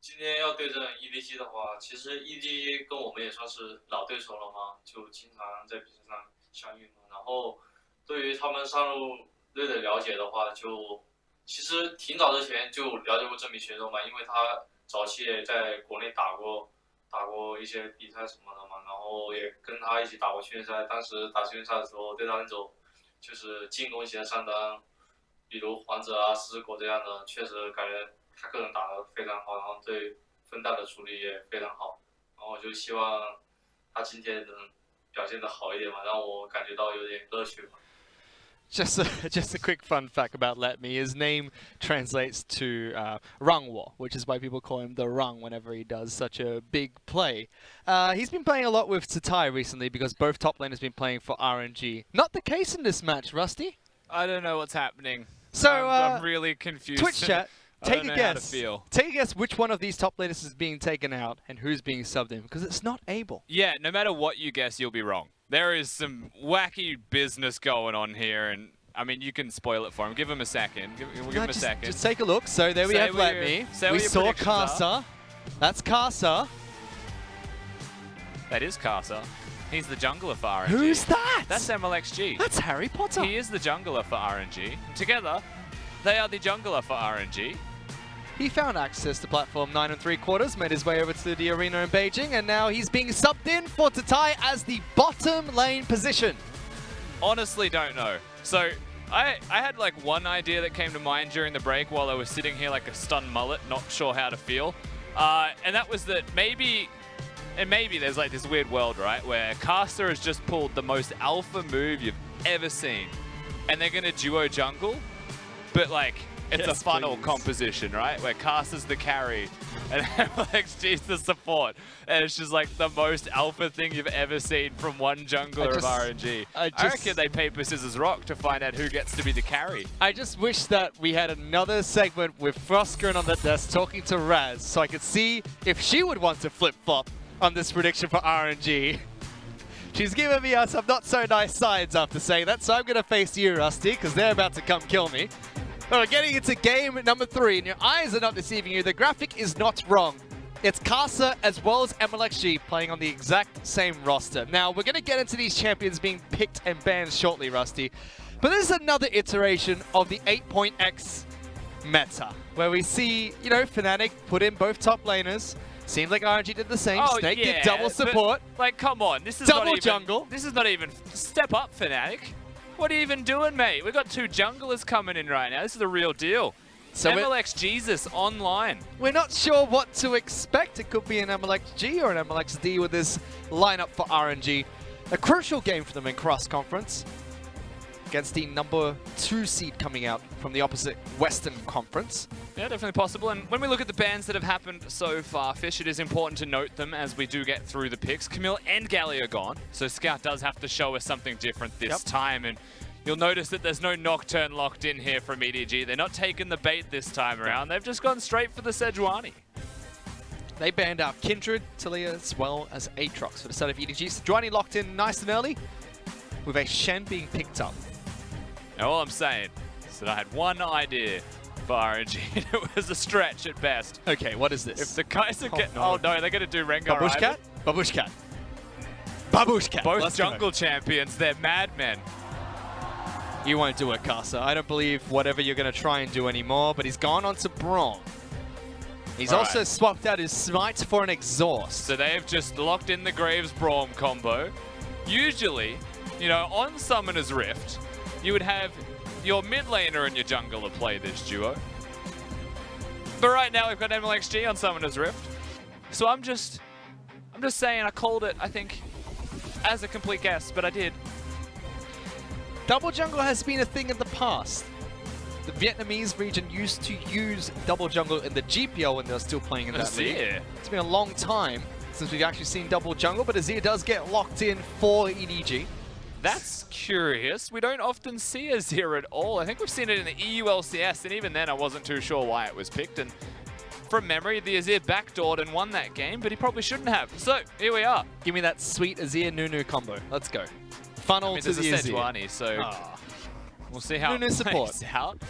今天要对阵 EDG 的话，其实 EDG 跟我们也算是老对手了嘛，就经常在比赛上相遇嘛。然后对于他们上路队的了解的话，就其实挺早之前就了解过这名选手嘛，因为他早期也在国内打过一些比赛什么的嘛，然后也跟他一起打过训练赛。当时打训练赛的时候，对他那种就是进攻型的上单，比如皇者啊、狮子狗这样的，确实感觉他个人打得非常好，然后对分段的处理也非常好。然后我就希望他今天能表现得好一点嘛，让我感觉到有点乐趣嘛。Just a quick fun fact about Let Me. His name translates to Rungwo, which is why people call him the Rung whenever he does such a big play. He's been playing a lot with Tatai recently because both top laners have been playing for RNG. Not the case in this match, Rusty. I don't know what's happening. So I'm really confused. Twitch chat, take a guess. Take a guess which one of these top laners is being taken out and who's being subbed in, because it's not Abel. Yeah, no matter what you guess, you'll be wrong. There is some wacky business going on here, and I mean, you can spoil it for him. Give him a second. We'll give him a second. Just take a look. So there we have Let Me. We saw Kasa. That's Kasa. That is Kasa. He's the jungler for RNG. Who's that? That's MLXG. That's Harry Potter. He is the jungler for RNG. Together, they are the jungler for RNG. He found access to platform 9 3/4, made his way over to the arena in Beijing, and now he's being subbed in for Tatai as the bottom lane position. Honestly, don't know. So, I had like one idea that came to mind during the break while I was sitting here like a stunned mullet, not sure how to feel. And that was that maybe there's like this weird world, right, where Caster has just pulled the most alpha move you've ever seen. And they're going to duo jungle, but like, it's a funnel composition, right? Where Caster's the carry and MLXG's the support. And it's just like the most alpha thing you've ever seen from one jungler of RNG. I reckon they paper, scissors, rock to find out who gets to be the carry. I just wish that we had another segment with FLICKR on the desk talking to Raz so I could see if she would want to flip-flop on this prediction for RNG. She's giving me some not so nice signs after saying that, so I'm going to face you, Rusty, because they're about to come kill me. Well, getting into game number 3, and your eyes are not deceiving you. The graphic is not wrong. It's Kasa as well as MLXG playing on the exact same roster. Now, we're going to get into these champions being picked and banned shortly, Rusty. But this is another iteration of the 8.x meta, where we see, you know, Fnatic put in both top laners. Seems like RNG did the same. Oh, Snake yeah, did double support. Like, come on. This is double not even, jungle. This is not even... Step up, Fnatic. What are you even doing, mate? We've got 2 junglers coming in right now. This is the real deal. So MLX Jesus online. We're not sure what to expect. It could be an MLXG or an MLXD with this lineup for RNG. A crucial game for them in cross-conference against the number 2 seed coming out from the opposite Western Conference. Yeah, definitely possible. And when we look at the bans that have happened so far, Fish, it is important to note them as we do get through the picks. Camille and Galley are gone, so Scout does have to show us something different this time. And you'll notice that there's no Nocturne locked in here from EDG. They're not taking the bait this time around. They've just gone straight for the Sejuani. They banned out Kindred, Talia, as well as Aatrox for the start of EDG. Sejuani locked in nice and early with a Shen being picked up. Now all I'm saying is that I had one idea for RNG, and it was a stretch at best. Okay, what is this? If the Kaiser oh no, they're going to do Rengar. Babushkat? Babushkat. Babushkat. Both jungle champions, they're madmen. You won't do it, Kasa. I don't believe whatever you're going to try and do anymore, but he's gone on to Braum. He's also swapped out his Smite for an Exhaust. So they have just locked in the Graves Braum combo. Usually, you know, on Summoner's Rift, you would have your mid laner and your jungler play this duo. But right now we've got MLXG on Summoner's Rift. So I'm just saying I called it, I think, as a complete guess, but I did. Double jungle has been a thing in the past. The Vietnamese region used to use double jungle in the GPL when they were still playing in that league. It's been a long time since we've actually seen double jungle, but Azir does get locked in for EDG. That's curious. We don't often see Azir at all. I think we've seen it in the EU LCS, and even then I wasn't too sure why it was picked. And from memory, the Azir backdoored and won that game, but he probably shouldn't have. So, here we are. Give me that sweet Azir Nunu combo. Let's go. Funnel to the Azir. Sejuani, so we'll see how Nunu it support plays out.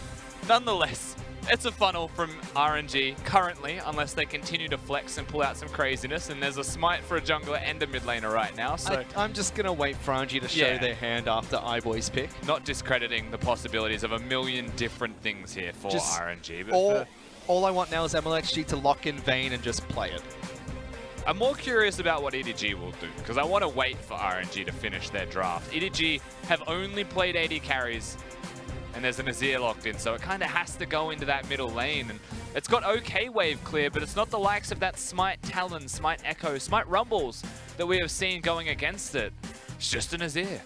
Nonetheless, It's a funnel from RNG currently, unless they continue to flex and pull out some craziness. And there's a smite for a jungler and a mid laner right now. So I'm just going to wait for RNG to show their hand after iBoy's pick. Not discrediting the possibilities of a million different things here for Just RNG. But all I want now is MLXG to lock in Vayne and just play it. I'm more curious about what EDG will do, because I want to wait for RNG to finish their draft. EDG have only played AD carries, and there's an Azir locked in, so it kind of has to go into that middle lane. And it's got okay wave clear, but it's not the likes of that Smite Talon, Smite Echo, Smite Rumbles that we have seen going against it. It's just an Azir.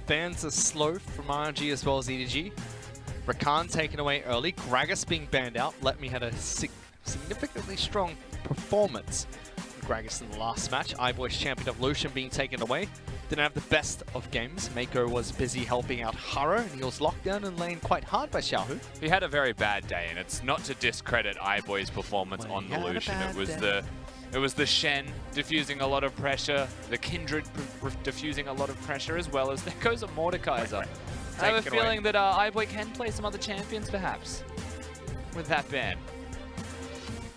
Bans are slow from RNG as well as EDG. Rakan taken away early. Gragas being banned out. Let me had a significantly strong performance from Gragas in the last match. iBoy's champion of Lucian being taken away. Didn't have the best of games. Mako was busy helping out Haro, and he was locked down and laying quite hard by Xiaohu. He had a very bad day, and it's not to discredit iBoy's performance on the Lucian. It was the Shen diffusing a lot of pressure, the Kindred diffusing a lot of pressure, as well as there goes a Mordekaiser. I have a feeling that iBoy can play some other champions, perhaps, with that ban.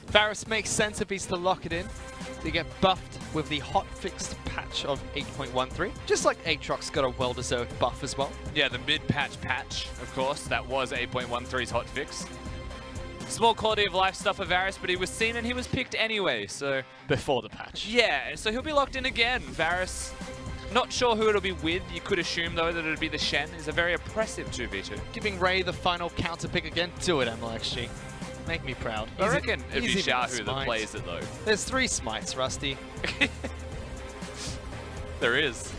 Varus makes sense if he's to lock it in. They get buffed with the hot fixed patch of 8.13. Just like Aatrox got a well-deserved buff as well. Yeah, the mid-patch patch, of course. That was 8.13's hot fix. Small quality of life stuff for Varus, but he was seen and he was picked anyway, so... Before the patch. Yeah, so he'll be locked in again. Varus, not sure who it'll be with. You could assume, though, that it'll be the Shen. He's a very oppressive 2v2. Giving Ray the final counter pick again. Do it, MLXG. Make me proud. I reckon it'd be Xiaohu that plays it, though. There's 3 smites, Rusty. There is.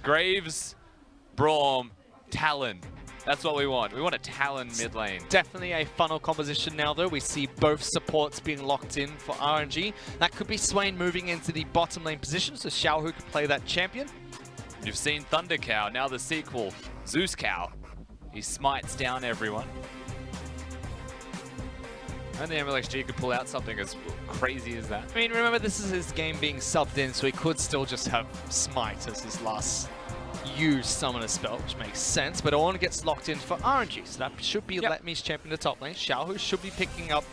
Graves, Braum, Talon. That's what we want. We want a Talon mid lane. Definitely a funnel composition now, though. We see both supports being locked in for RNG. That could be Swain moving into the bottom lane position, so Xiaohu could play that champion. You've seen Thunder Cow, now the sequel, Zeus Cow. He smites down everyone. Only MLXG could pull out something as crazy as that. I mean, remember, this is his game being subbed in, so he could still just have Smite as his last used summoner spell, which makes sense. But Ornn gets locked in for RNG, so that should be Letme's champion in the top lane. Xiaohu should be picking up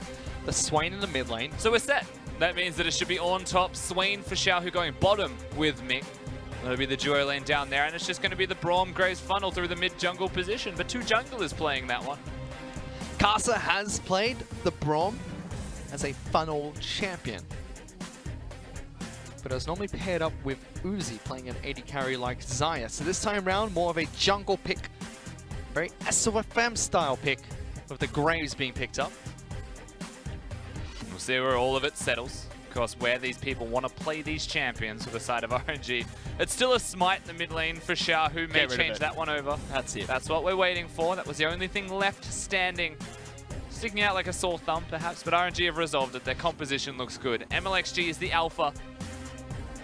the Swain in the mid lane. So we're set. That means that it should be Ornn top, Swain for Xiaohu going bottom with Mick. That'll be the duo lane down there, and it's just going to be the Braum Graves funnel through the mid jungle position. But 2 junglers playing that one. Kasa has played the Braum as a funnel champion, but it was normally paired up with Uzi playing an AD carry like Xayah. So this time round, more of a jungle pick, very SOFM style pick, with the Graves being picked up. We'll see where all of it settles. Of course, where these people want to play these champions for the side of RNG. It's still a smite in the mid lane for Xiaohu. May change that one over. That's it. That's what we're waiting for. That was the only thing left standing. Sticking out like a sore thumb, perhaps, but RNG have resolved it. Their composition looks good. MLXG is the alpha.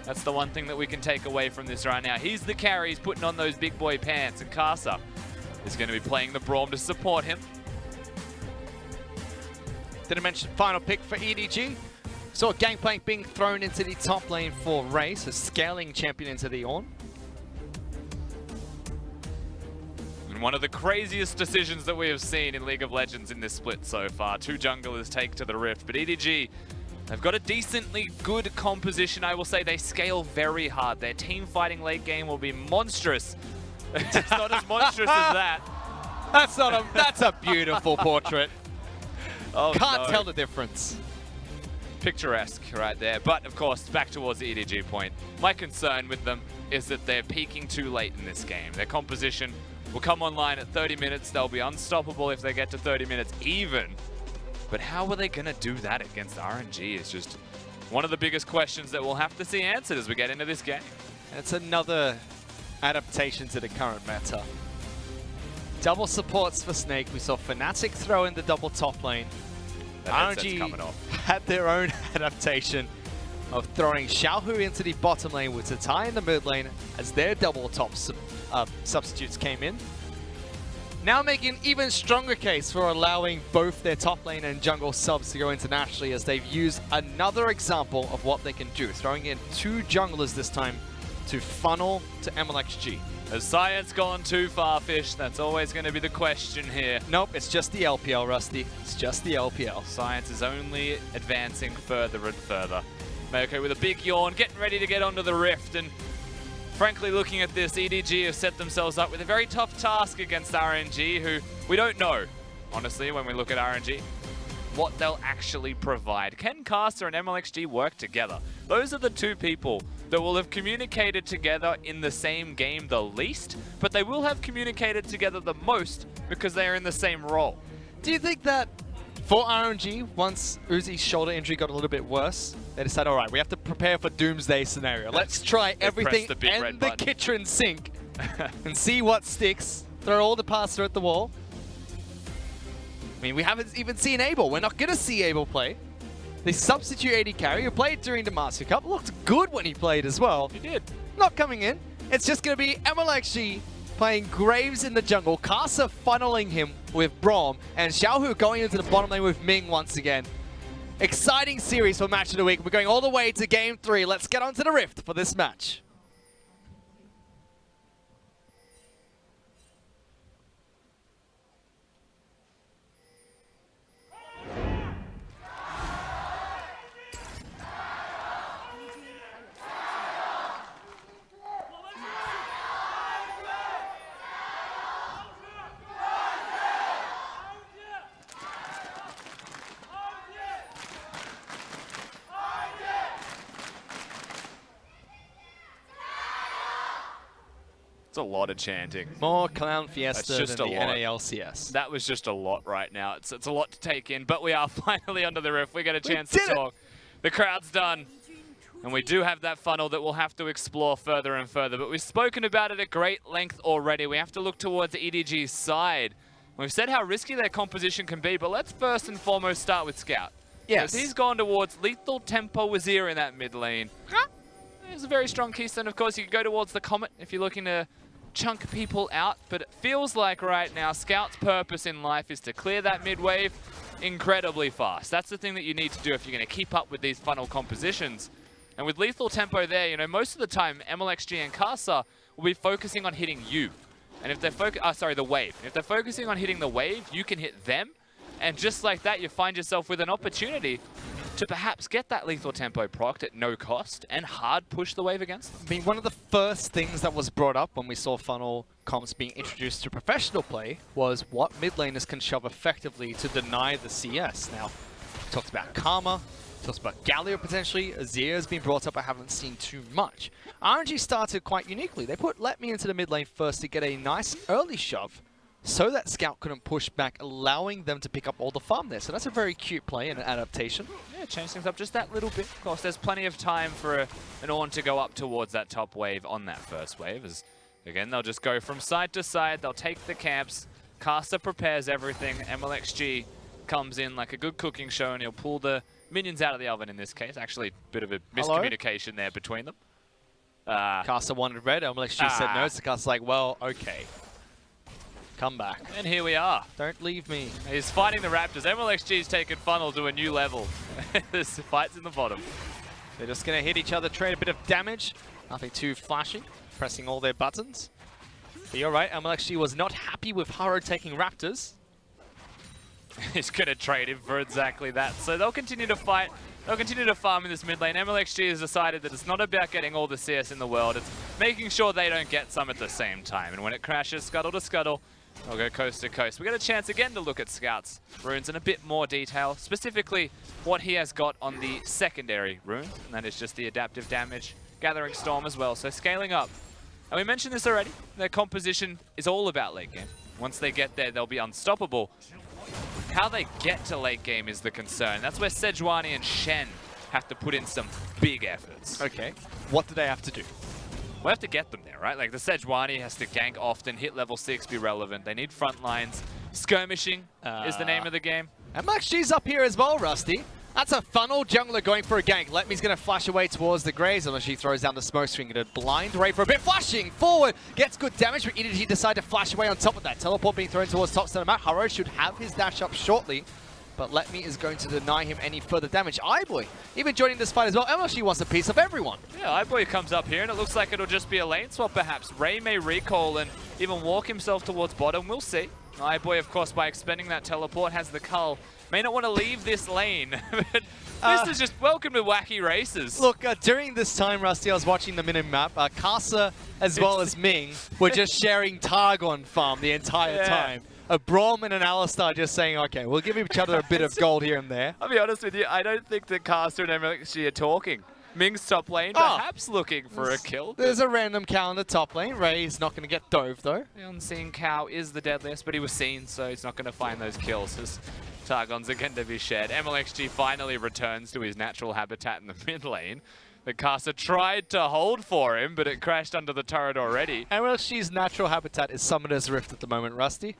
That's the one thing that we can take away from this right now. He's the carry. He's putting on those big boy pants, and Kasa is going to be playing the Braum to support him. Didn't mention final pick for EDG. Saw Gangplank being thrown into the top lane for Ray, so scaling champion into the Ornn. And one of the craziest decisions that we have seen in League of Legends in this split so far. 2 junglers take to the Rift, but EDG, they've got a decently good composition. I will say they scale very hard. Their team fighting late game will be monstrous. It's not as monstrous as that. That's a beautiful portrait. Oh, Can't no. tell the difference. Picturesque right there. But of course, back towards the EDG point. My concern with them is that they're peaking too late in this game. Their composition will come online at 30 minutes. They'll be unstoppable if they get to 30 minutes even. But how are they going to do that against RNG is just one of the biggest questions that we'll have to see answered as we get into this game. It's another adaptation to the current meta. Double supports for Snake. We saw Fnatic throw in the double top lane. RNG had their own adaptation of throwing Xiaohu into the bottom lane with Tatai in the mid lane as their double top substitutes came in. Now making an even stronger case for allowing both their top lane and jungle subs to go internationally, as they've used another example of what they can do, throwing in 2 junglers this time to funnel to MLXG. Has Science gone too far, Fish? That's always going to be the question here. Nope, it's just the LPL, Rusty. It's just the LPL. Science is only advancing further and further. Mayoko with a big yawn, getting ready to get onto the Rift, and frankly, looking at this, EDG have set themselves up with a very tough task against RNG, who we don't know, honestly, when we look at RNG, what they'll actually provide. Can Caster and MLXG work together? Those are the two people that will have communicated together in the same game the least, but they will have communicated together the most because they are in the same role. Do you think that for RNG, once Uzi's shoulder injury got a little bit worse, they decided, all right, we have to prepare for doomsday scenario. Let's try everything and the kitchen sink and see what sticks. Throw all the pasta at the wall. I mean, we haven't even seen Abel. We're not going to see Abel play. They substitute AD carry, who played during the Master Cup. Looked good when he played as well. He did. Not coming in. It's just going to be MLXG playing Graves in the jungle, Kasa funneling him with Braum, and Xiaohu going into the bottom lane with Ming once again. Exciting series for Match of the Week. We're going all the way to Game 3. Let's get onto the Rift for this match. It's a lot of chanting. More Clown Fiesta than the lot. NALCS. That was just a lot right now. It's a lot to take in, but we are finally under the Rift. We get a chance to talk. The crowd's done. And we do have that funnel that we'll have to explore further and further, but we've spoken about it at great length already. We have to look towards EDG's side. We've said how risky their composition can be, but let's first and foremost start with Scout. Yes. He's gone towards Lethal Tempo Wazir in that mid lane. There's a very strong keystone, of course. You could go towards the Comet if you're looking to chunk people out, but it feels like right now Scout's purpose in life is to clear that mid wave incredibly fast. That's the thing that you need to do if you're going to keep up with these funnel compositions. And with Lethal Tempo there, you know, most of the time MLXG and Casa will be focusing on hitting you. And if they're the wave. If they're focusing on hitting the wave, you can hit them. And just like that, you find yourself with an opportunity to perhaps get that Lethal Tempo procced at no cost and hard push the wave against them. I mean, one of the first things that was brought up when we saw funnel comps being introduced to professional play was what mid laners can shove effectively to deny the CS. Now, we talked about Karma, talked about Galio potentially. Azir has been brought up, I haven't seen too much. RNG started quite uniquely. They put Let Me into the mid lane first to get a nice early shove so that Scout couldn't push back, allowing them to pick up all the farm there. So that's a very cute play and an adaptation. Yeah, change things up just that little bit. Of course, there's plenty of time for an Ornn to go up towards that top wave on that first wave. As again, they'll just go from side to side. They'll take the camps. Caster prepares everything. MLXG comes in like a good cooking show, and he'll pull the minions out of the oven in this case. Actually, a bit of a miscommunication there between them. Caster wanted red. MLXG said no. So Caster's like, well, okay. Come back. And here we are. Don't leave me. He's fighting the Raptors. MLXG's taken funnel to a new level. This fight's in the bottom. They're just going to hit each other, trade a bit of damage. Nothing too flashy. Pressing all their buttons. But you're right, MLXG was not happy with Haro taking Raptors. He's going to trade him for exactly that. So they'll continue to fight. They'll continue to farm in this mid lane. MLXG has decided that it's not about getting all the CS in the world. It's making sure they don't get some at the same time. And when it crashes, scuttle to scuttle, they'll go coast to coast. We get a chance again to look at Scout's runes in a bit more detail, specifically what he has got on the secondary rune, and that is just the adaptive damage, Gathering Storm as well, so scaling up. And we mentioned this already, their composition is all about late game. Once they get there, they'll be unstoppable. How they get to late game is the concern. That's where Sejuani and Shen have to put in some big efforts. Okay, what do they have to do? We have to get them there, right? Like the Sejuani has to gank often, hit level 6, be relevant. They need front lines. Skirmishing is the name of the game. MLXG's up here as well, Rusty. That's a funnel jungler going for a gank. Letme's going to flash away towards the Graves, unless she throws down the smoke screen. Going to blind Ray for a bit. Flashing forward. Gets good damage, but EDG decide to flash away on top of that. Teleport being thrown towards top center map. Haro should have his dash up shortly. but Let Me is going to deny him any further damage. iBoy even joining this fight as well. MLG wants a piece of everyone. Yeah, iBoy comes up here, and it looks like it'll just be a lane swap perhaps. Ray may recall and even walk himself towards bottom. We'll see. iBoy, of course, by expending that teleport, has the cull. May not want to leave this lane, but this is just welcome to wacky races. Look, during this time, Rusty, I was watching the minimap. Kasa as well as Ming were just sharing Targon farm the entire time. A Braum and an Alistar just saying, okay, we'll give each other a bit of gold here and there. I'll be honest with you, I don't think that Kasa and MLG are talking. Ming's top lane, perhaps looking for a kill. There's a random cow in the top lane. Ray's not going to get dove, though. The unseen cow is the deadliest, but he was seen, so he's not going to find those kills. His Targons are going to be shared. MLXG finally returns to his natural habitat in the mid lane. The Kasa tried to hold for him, but it crashed under the turret already. MLXG's natural habitat is Summoner's Rift at the moment, Rusty.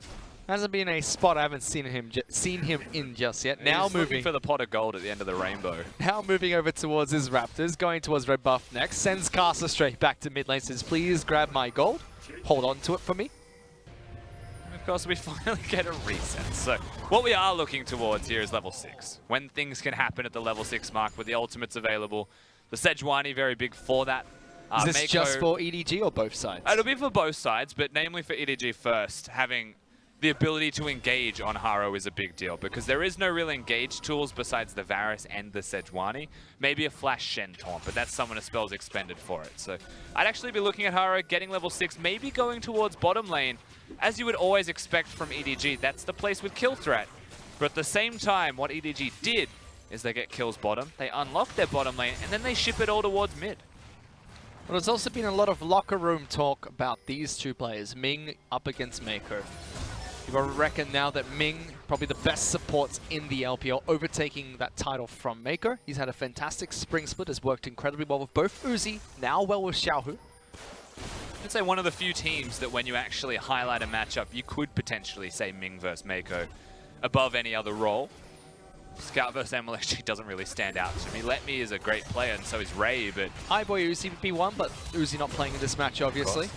Hasn't been a spot I haven't seen him in just yet. Now He's moving looking for the pot of gold at the end of the rainbow. Now moving over towards his Raptors, going towards red buff next. Sends Kasa straight back to mid lane. Says, please grab my gold. Hold on to it for me. And of course, we finally get a reset. So what we are looking towards here is level 6. When things can happen at the level 6 mark with the ultimates available. The Sejuani very big for that. Is this Mako, just for EDG or both sides? It'll be for both sides, but namely for EDG first. Having the ability to engage on Haro is a big deal because there is no real engage tools besides the Varus and the Sejuani. Maybe a Flash Shen Taunt, but that's Summoner spells expended for it. So I'd actually be looking at Haro getting level 6, maybe going towards bottom lane. As you would always expect from EDG, that's the place with kill threat. But at the same time, what EDG did is they get kills bottom, they unlock their bottom lane, and then they ship it all towards mid. Well, there's also been a lot of locker room talk about these two players, Ming up against Mako. People reckon now that Ming, probably the best supports in the LPL, overtaking that title from Mako. He's had a fantastic spring split, has worked incredibly well with both Uzi, now well with Xiaohu. I'd say one of the few teams that when you actually highlight a matchup, you could potentially say Ming versus Mako above any other role. Scout vs MLXG doesn't really stand out to me. Let Me is a great player, and so is Ray, but iBoy Uzi would be one, but Uzi not playing in this match, obviously.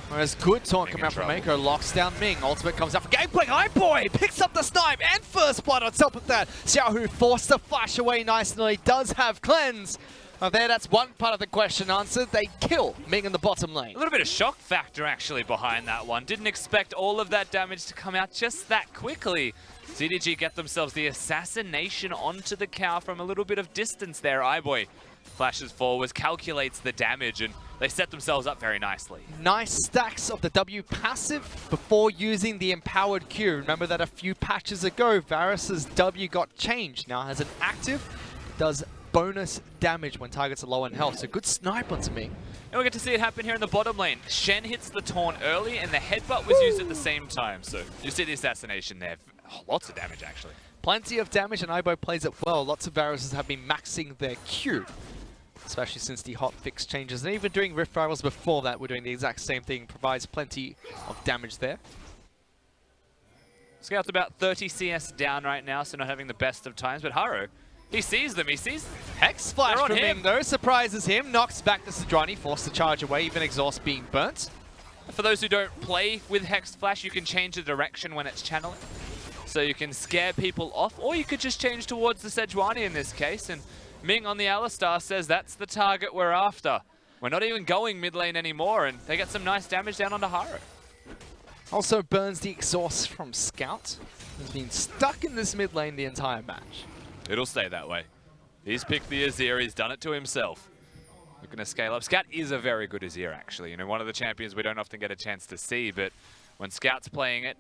Whereas good taunt coming out from Mako, locks down Ming. Ultimate comes out for gameplay. iBoy picks up the snipe and first blood on top of that. Xiaohu forced to flash away nicely. Does have cleanse. There, that's one part of the question answered. They kill Ming in the bottom lane. a little bit of shock factor actually behind that one. Didn't expect all of that damage to come out just that quickly. EDG get themselves the assassination onto the cow from a little bit of distance there. iBoy flashes forwards, calculates the damage, and they set themselves up very nicely. Nice stacks of the W passive before using the empowered Q. Remember that a few patches ago, Varus's W got changed. Now has an active, does bonus damage when targets are low in health. So good snipe onto me. And we get to see it happen here in the bottom lane. Shen hits the taunt early, and the headbutt was used at the same time. So you see the assassination there. Oh, lots of damage, actually. Plenty of damage, and iBoy plays it well. Lots of Varuses have been maxing their Q, especially since the hotfix changes. And even doing Rift Rivals before that, we're doing the exact same thing. Provides plenty of damage there. Scout's about 30 CS down right now, so not having the best of times. But Haro, he sees them. He sees Hex Splash on from him. Ming, though, surprises him. Knocks back the Sejuani, forced to charge away, even Exhaust being burnt. For those who don't play with Hex Flash, you can change the direction when it's channeling. So you can scare people off, or you could just change towards the Sejuani in this case. And Ming on the Alistar says that's the target we're after. We're not even going mid lane anymore, and they get some nice damage down onto Haro. Also burns the exhaust from Scout. Has been stuck in this mid lane the entire match. It'll stay that way. He's picked the Azir, he's done it to himself. Looking to scale up. Scout is a very good Azir, actually. You know, one of the champions we don't often get a chance to see, but when Scout's playing it,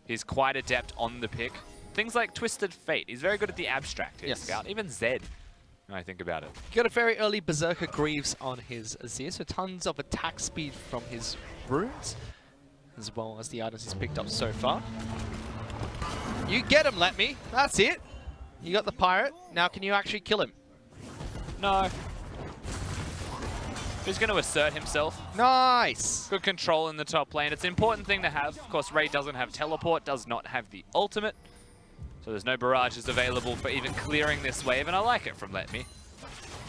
he's quite adept on the pick. Things like Twisted Fate. He's very good at the abstract, yes. Scout. Even Zed, when I think about it. He got a very early Berserker Greaves on his Azir, so tons of attack speed from his runes, as well as the items he's picked up so far. You get him, Let Me. That's it. You got the pirate. Now can you actually kill him? No. He's going to assert himself. Nice. Good control in the top lane. It's an important thing to have. Of course, Ray doesn't have teleport, does not have the ultimate. So there's no barrages available for even clearing this wave, and I like it from Let Me.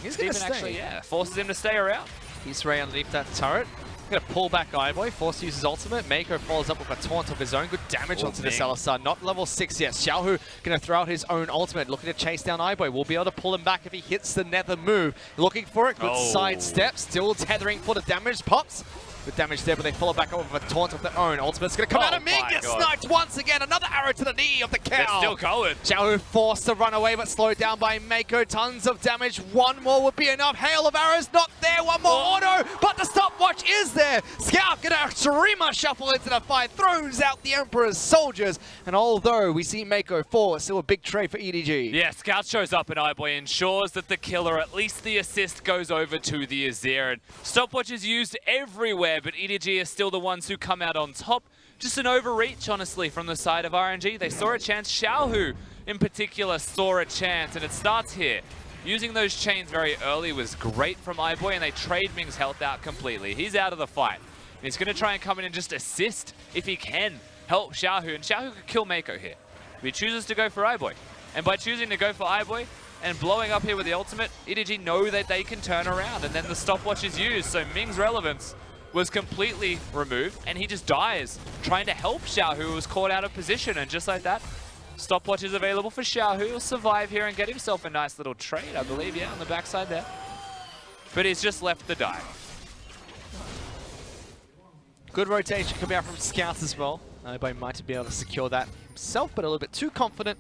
He's going to stay. Actually, yeah, forces him to stay around. He's Ray underneath that turret. Gonna pull back Eyeboy, force to use his ultimate. Mako follows up with a taunt of his own. Good damage onto this Alistar. Not level 6 yet. Xiaohu gonna throw out his own ultimate, looking to chase down Eyeboy. We'll be able to pull him back if he hits the nether move. Looking for it. Good side step. Still tethering for the damage. Pops. Good damage there, but they follow back up with a taunt of their own. Ultimate's going to come out of Ming, gets sniped once again. Another arrow to the knee of the cow. They're still going. Xiaohu forced to run away, but slowed down by Mako. Tons of damage. One more would be enough. Hail of arrows, not there. One more auto, but the stopwatch is there. Scout gonna Shurima shuffle into the fight, throws out the Emperor's soldiers. And although we see Mako fall, it's still a big trade for EDG. Yeah, Scout shows up and Eyeboy ensures that the kill, or at least the assist, goes over to the Azir. And stopwatch is used everywhere, but EDG are still the ones who come out on top. Just an overreach, honestly, from the side of RNG. They saw a chance. Xiaohu, in particular, saw a chance, and it starts here. Using those chains very early was great from Eyeboy, and they trade Ming's health out completely. He's out of the fight. And he's going to try and come in and just assist, if he can, help Xiaohu. And Xiaohu could kill Mako here. But he chooses to go for Eyeboy. And by choosing to go for Eyeboy and blowing up here with the ultimate, EDG know that they can turn around, and then the stopwatch is used. So Ming's relevance was completely removed, and he just dies trying to help Xiao, who was caught out of position. And just like that, stopwatch is available for Xiao, who will survive here and get himself a nice little trade, I believe, yeah, on the backside there. But he's just left to die. Good rotation coming out from Scouts as well. Eyeboy might be able to secure that himself, but a little bit too confident.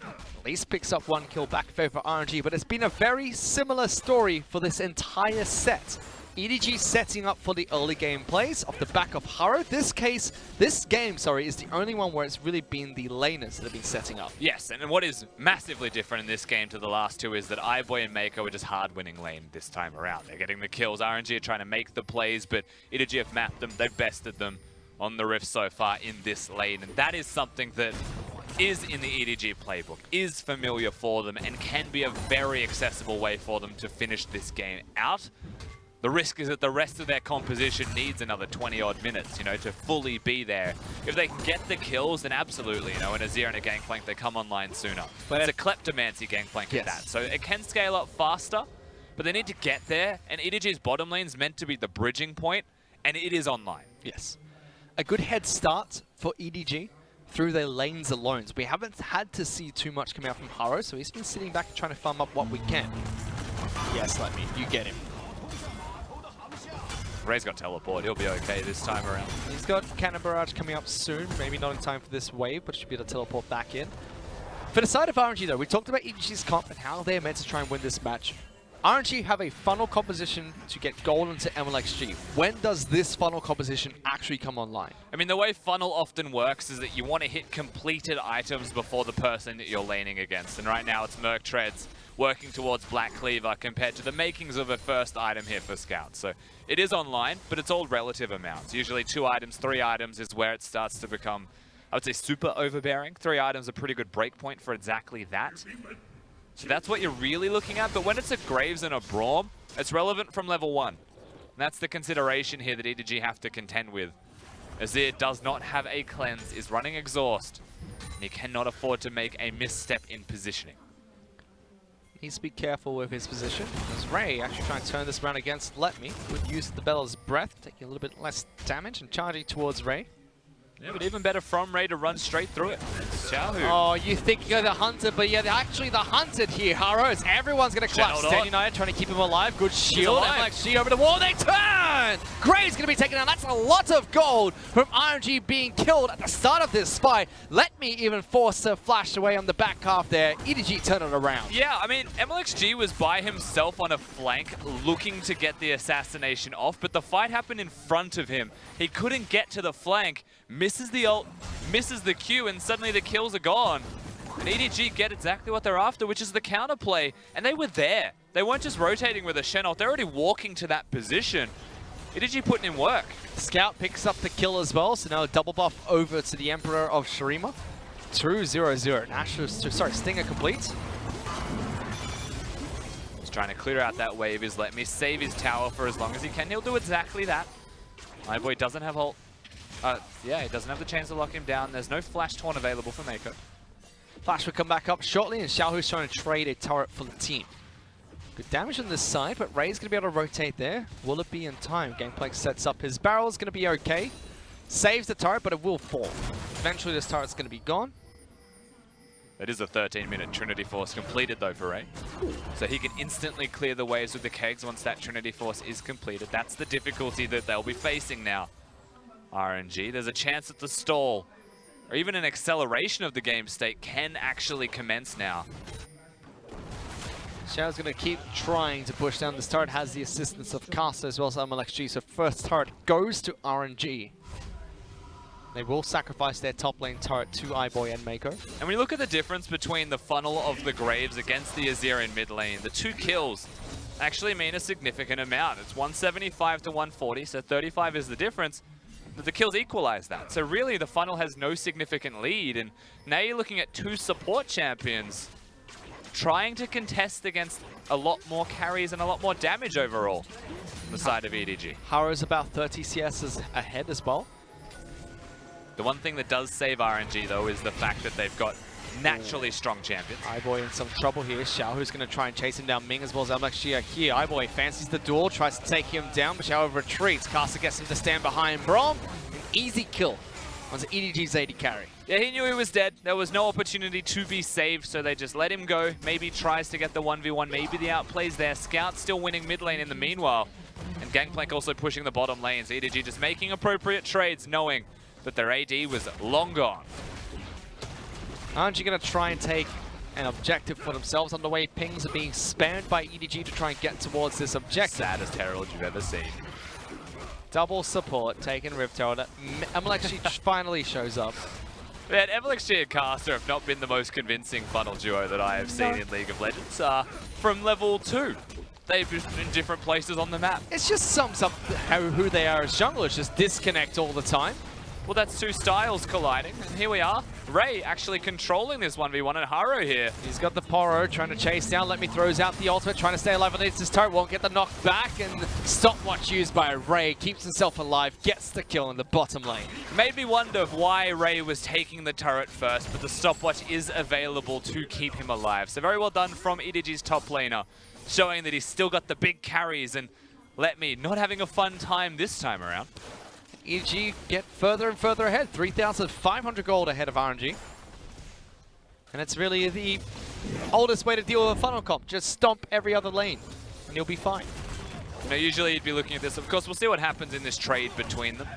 At least picks up one kill back in favor of RNG, but it's been a very similar story for this entire set. EDG setting up for the early game plays off the back of Haro. This game, is the only one where it's really been the laners that have been setting up. Yes, and what is massively different in this game to the last two is that Eyeboy and Mako are just hard winning lane this time around. They're getting the kills. RNG are trying to make the plays, but EDG have mapped them. They've bested them on the Rift so far in this lane, and that is something that is in the EDG playbook, is familiar for them, and can be a very accessible way for them to finish this game out. The risk is that the rest of their composition needs another 20-odd minutes, to fully be there. If they can get the kills, then absolutely, an Azir and a Gangplank, they come online sooner. But it's a Kleptomancy Gangplank at that, so it can scale up faster, but they need to get there, and EDG's bottom lane is meant to be the bridging point, and it is online. Yes. A good head start for EDG through their lanes alone. So we haven't had to see too much coming out from Haro, so he's been sitting back and trying to farm up what we can. Yes, let me. You get him. Ray's got teleport. He'll be okay this time around. He's got Cannon Barrage coming up soon. Maybe not in time for this wave, but should be able to teleport back in. For the side of RNG, though, we talked about EDG's comp and how they're meant to try and win this match. RNG have a funnel composition to get gold into MLXG. When does this funnel composition actually come online? I mean, the way funnel often works is that you want to hit completed items before the person that you're laning against. And right now it's Merc Treads working towards Black Cleaver compared to the makings of a first item here for Scouts. So it is online, but it's all relative amounts. Usually 2 items, 3 items is where it starts to become, I would say, super overbearing. 3 items are a pretty good breakpoint for exactly that. So that's what you're really looking at. But when it's a Graves and a Braum, it's relevant from level 1. And that's the consideration here that EDG have to contend with. Azir does not have a cleanse, is running exhaust, and he cannot afford to make a misstep in positioning. Needs to be careful with his position, as Ray actually trying to turn this around against Let Me. Good use of the Bella's Breath, taking a little bit less damage and charging towards Ray. Yeah, but even better from Ray to run straight through it. Xiaohu. Oh, you think you're the hunter, but you're actually the hunted here, Haro. As everyone's going to clutch. Stand United trying to keep him alive. Good shield. MLXG over the wall. They turn! Gray's going to be taken down. That's a lot of gold from RNG being killed at the start of this fight. Let Me even force a flash away on the back half there. EDG turn it around. Yeah, I mean, MLXG was by himself on a flank looking to get the assassination off, but the fight happened in front of him. He couldn't get to the flank. Misses the ult, misses the Q, and suddenly the kills are gone. And EDG get exactly what they're after, which is the counterplay. And they were there. They weren't just rotating with a Shen ult, they're already walking to that position. EDG putting in work. Scout picks up the kill as well, so now a double buff over to the Emperor of Shurima. True 0-0. Stinger complete. He's trying to clear out that wave. Is Let Me save his tower for as long as he can. He'll do exactly that. Eyeboy doesn't have ult. Yeah, he doesn't have the chance to lock him down. There's no flash taunt available for Mako. Flash will come back up shortly, and Xiaohu's trying to trade a turret for the team. Good damage on this side, but Ray's going to be able to rotate there. Will it be in time? Gangplank sets up his barrel. Is going to be okay. Saves the turret, but it will fall. Eventually, this turret's going to be gone. It is a 13-minute Trinity Force completed, though, for Ray. So he can instantly clear the waves with the kegs once that Trinity Force is completed. That's the difficulty that they'll be facing now. RNG, there's a chance that the stall, or even an acceleration of the game state, can actually commence now. Xiao's going to keep trying to push down. This turret has the assistance of Caster as well as MLXG, so first turret goes to RNG. They will sacrifice their top lane turret to iBoy and Mako. And when you look at the difference between the funnel of the Graves against the Azir in mid lane, the 2 kills actually mean a significant amount. It's 175 to 140, so 35 is the difference. But the kills equalize that. So really the funnel has no significant lead, and now you're looking at 2 support champions trying to contest against a lot more carries and a lot more damage overall on the side of EDG. Haro's about 30 CSs ahead as well. The one thing that does save RNG, though, is the fact that they've got naturally strong champions. iBoy in some trouble here. Xiao, who's going to try and chase him down. Ming as well as MLXG are here. iBoy fancies the duel, tries to take him down, but Xiao retreats. Caster gets him to stand behind Braum. An easy kill on EDG's AD carry. Yeah, he knew he was dead. There was no opportunity to be saved, so they just let him go. Maybe tries to get the 1v1. Maybe the outplays there. Scout still winning mid lane in the meanwhile. And Gangplank also pushing the bottom lanes. EDG just making appropriate trades, knowing that their AD was long gone. Aren't you going to try and take an objective for themselves on the way? Pings are being spammed by EDG to try and get towards this objective. Saddest herald you've ever seen. Double support taking Rift Herald. MLXG finally shows up. Man, MLXG and Caster have not been the most convincing funnel duo that I have seen in League of Legends. From level 2. They've been in different places on the map. It just sums up who they are as junglers, just disconnect all the time. Well, that's 2 styles colliding, and here we are. Ray actually controlling this 1v1, and Haro here. He's got the Poro trying to chase down. Let me throws out the ultimate, trying to stay alive underneath his turret. Won't get the knock back, and stopwatch used by Ray. Keeps himself alive, gets the kill in the bottom lane. Made me wonder why Ray was taking the turret first, but the stopwatch is available to keep him alive. So very well done from EDG's top laner, showing that he's still got the big carries, and let me not having a fun time this time around. EDG get further and further ahead. 3,500 gold ahead of RNG. And it's really the oldest way to deal with a funnel comp. Just stomp every other lane, and you'll be fine. You know, usually you'd be looking at this. Of course, we'll see what happens in this trade between them.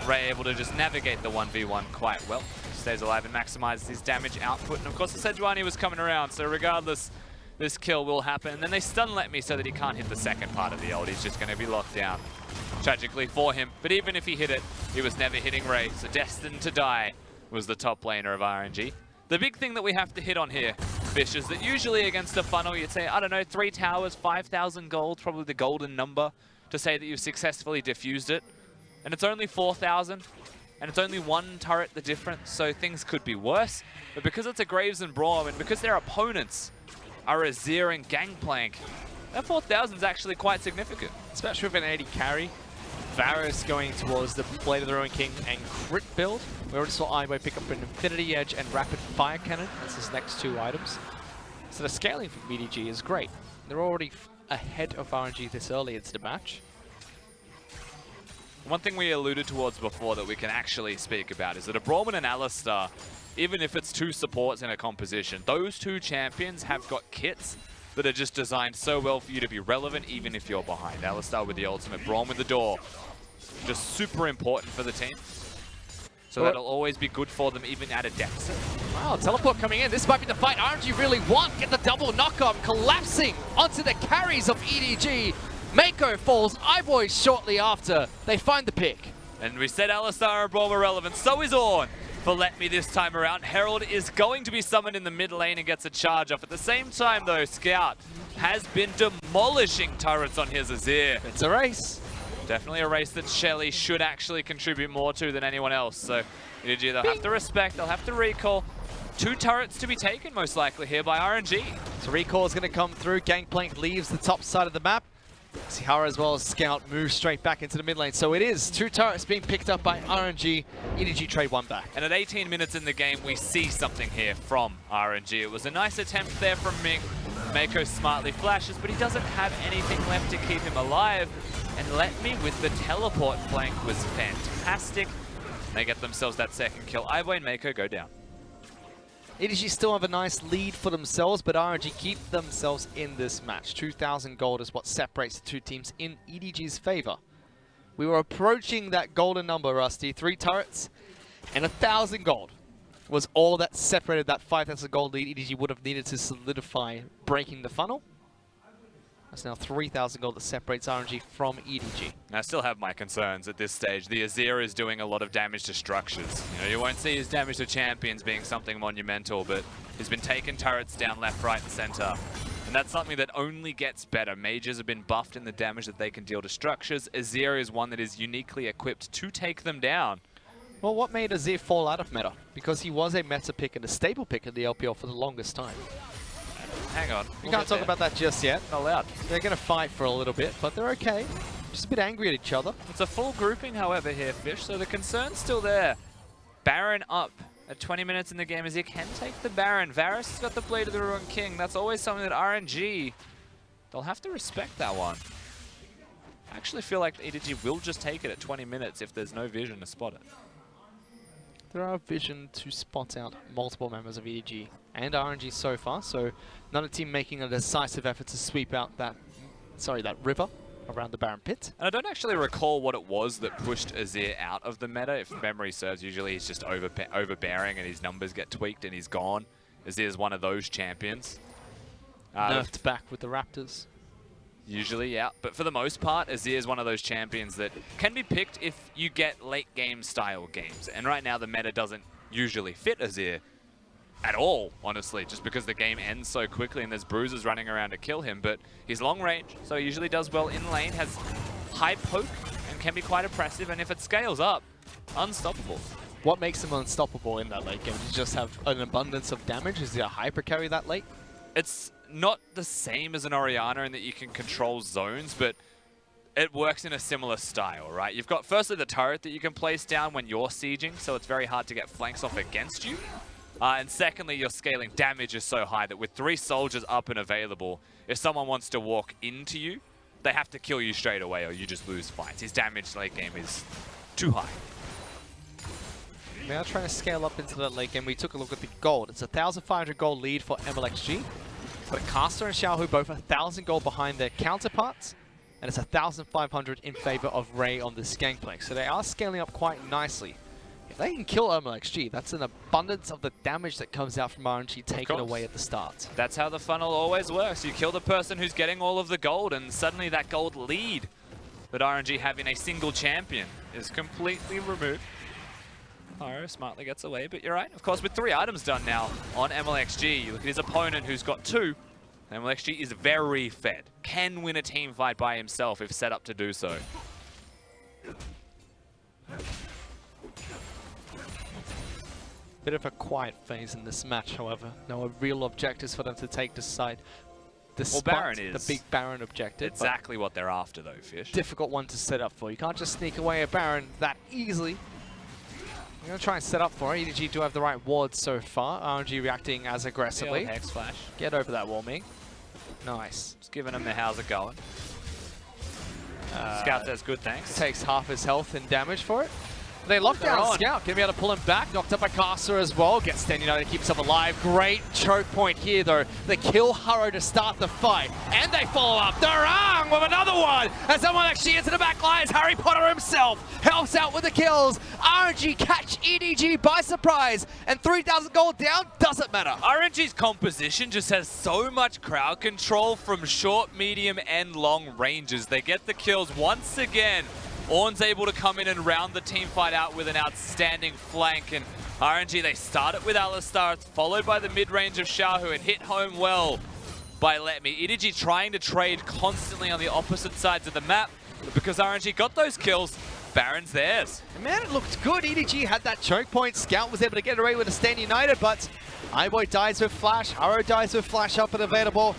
Ray able to just navigate the 1v1 quite well. Stays alive and maximizes his damage output. And of course, the Sejuani was coming around, so regardless, this kill will happen. And then they stun let me so that he can't hit the second part of the ult. He's just going to be locked down. Tragically for him, but even if he hit it, he was never hitting Ray, so destined to die was the top laner of RNG. The big thing that we have to hit on here, Fish, is that usually against a funnel, you'd say, I don't know, 3 towers, 5,000 gold, probably the golden number to say that you've successfully diffused it. And it's only 4,000, and it's only 1 turret the difference, so things could be worse. But because it's a Graves and Braum, and because their opponents are Azir and Gangplank, that 4,000 is actually quite significant. Especially with an 80 carry. Varus going towards the Blade of the Ruined King and crit build. We already saw iBoy pick up an Infinity Edge and Rapid Fire Cannon. That's his next 2 items. So the scaling from EDG is great. They're already ahead of RNG this early into the match. One thing we alluded towards before that we can actually speak about is that a Braum and an Alistar, even if it's 2 supports in a composition, those 2 champions have got kits that are just designed so well for you to be relevant even if you're behind. Alistar with the ultimate, Braum with the door. Just super important for the team. So that'll always be good for them even at a deficit. Wow, teleport coming in. This might be the fight RNG really want. Get the double knock-on, collapsing onto the carries of EDG. Mako falls, iBoy shortly after. They find the pick. And we said Alistar and Braum are relevant. So is Ornn. For Let Me this time around. Herald is going to be summoned in the mid lane and gets a charge off. At the same time, though, Scout has been demolishing turrets on his Azir. It's a race. Definitely a race that Shelly should actually contribute more to than anyone else. So EDG, they'll have to respect, they'll have to recall. 2 turrets to be taken, most likely, here by RNG. So recall is going to come through. Gangplank leaves the top side of the map. Sihara as well as Scout moves straight back into the mid lane. So it is 2 turrets being picked up by RNG. EDG trade 1 back. And at 18 minutes in the game, we see something here from RNG. It was a nice attempt there from Ming, Mako smartly flashes, but he doesn't have anything left to keep him alive. And Let Me with the teleport flank was fantastic. They get themselves that second kill. iBoy and Mako go down. EDG still have a nice lead for themselves, but RNG keep themselves in this match. 2,000 gold is what separates the two teams in EDG's favor. We were approaching that golden number, Rusty. 3 turrets and 1,000 gold was all that separated that 5,000 gold lead EDG would have needed to solidify breaking the funnel. That's now 3,000 gold that separates RNG from EDG. I still have my concerns at this stage. The Azir is doing a lot of damage to structures. You know, you won't see his damage to champions being something monumental, but he's been taking turrets down left, right, and center. And that's something that only gets better. Mages have been buffed in the damage that they can deal to structures. Azir is one that is uniquely equipped to take them down. Well, what made Azir fall out of meta? Because he was a meta pick and a stable pick in the LPL for the longest time. Hang on. We can't talk about that just yet. Not allowed. They're going to fight for a little bit, but they're okay. Just a bit angry at each other. It's a full grouping, however, here, Fish, so the concern's still there. Baron up at 20 minutes in the game. Azir can take the Baron. Varus has got the Blade of the Ruined King. That's always something that RNG, they'll have to respect that one. I actually feel like EDG will just take it at 20 minutes if there's no vision to spot it. There are vision to spot out multiple members of EDG and RNG so far, so not a team making a decisive effort to sweep out that river around the Baron pit. And I don't actually recall what it was that pushed Azir out of the meta. If memory serves, usually he's just overbearing and his numbers get tweaked and he's gone. Azir's one of those champions. Nerfed back with the Raptors. Usually, yeah. But for the most part, Azir is one of those champions that can be picked if you get late game style games. And right now the meta doesn't usually fit Azir at all, honestly, just because the game ends so quickly and there's bruisers running around to kill him. But he's long range, so he usually does well in lane, has high poke, and can be quite oppressive. And if it scales up, unstoppable. What makes him unstoppable in that late game? Does he just have an abundance of damage? Is he a hyper carry that late? It's not the same as an Orianna in that you can control zones, but it works in a similar style, right? You've got firstly the turret that you can place down when you're sieging, so it's very hard to get flanks off against you. And secondly, your scaling damage is so high that with 3 soldiers up and available, if someone wants to walk into you, they have to kill you straight away or you just lose fights. His damage late game is too high. They are trying to scale up into that late game. We took a look at the gold. It's a 1,500 gold lead for MLXG. But Caster and Xiaohu both 1,000 gold behind their counterparts. And it's 1,500 in favor of Ray on this Gangplank. So they are scaling up quite nicely. If they can kill MLXG, that's an abundance of the damage that comes out from RNG taken away at the start. That's how the funnel always works. You kill the person who's getting all of the gold, and suddenly that gold lead that RNG have in a single champion is completely removed. Pyro smartly gets away, but you're right. Of course, with 3 items done now on MLXG, you look at his opponent who's got 2. MLXG is very fed. Can win a team fight by himself if set up to do so. Bit of a quiet phase in this match, however. No real objectives for them to take this side. Despite Baron is the big Baron objective. Exactly what they're after, though, Fish. Difficult one to set up for. You can't just sneak away a Baron that easily. I'm going to try and set up for it. EDG do have the right wards so far. RNG reacting as aggressively. Hex flash. Get over that wall, Ming. Nice. Just giving him the how's it going. Scout says good, thanks. Takes half his health and damage for it. They lock down Scout. Gonna be able to pull him back. Knocked up by Caster as well. Gets Stand United to keep himself alive. Great choke point here, though. They kill Haro to start the fight. And they follow up. Durang with another one. As someone actually into the back lines. Harry Potter himself helps out with the kills. RNG catch EDG by surprise. And 3,000 gold down doesn't matter. RNG's composition just has so much crowd control from short, medium, and long ranges. They get the kills once again. Ornn's able to come in and round the team fight out with an outstanding flank, and RNG, they start it with Alistar, it's followed by the mid-range of Xiaohu and hit home well by Let Me. EDG trying to trade constantly on the opposite sides of the map, but because RNG got those kills, Baron's theirs. And man, it looked good. EDG had that choke point. Scout was able to get away with a Stand United, but iBoy dies with Flash. Haro dies with Flash up and available.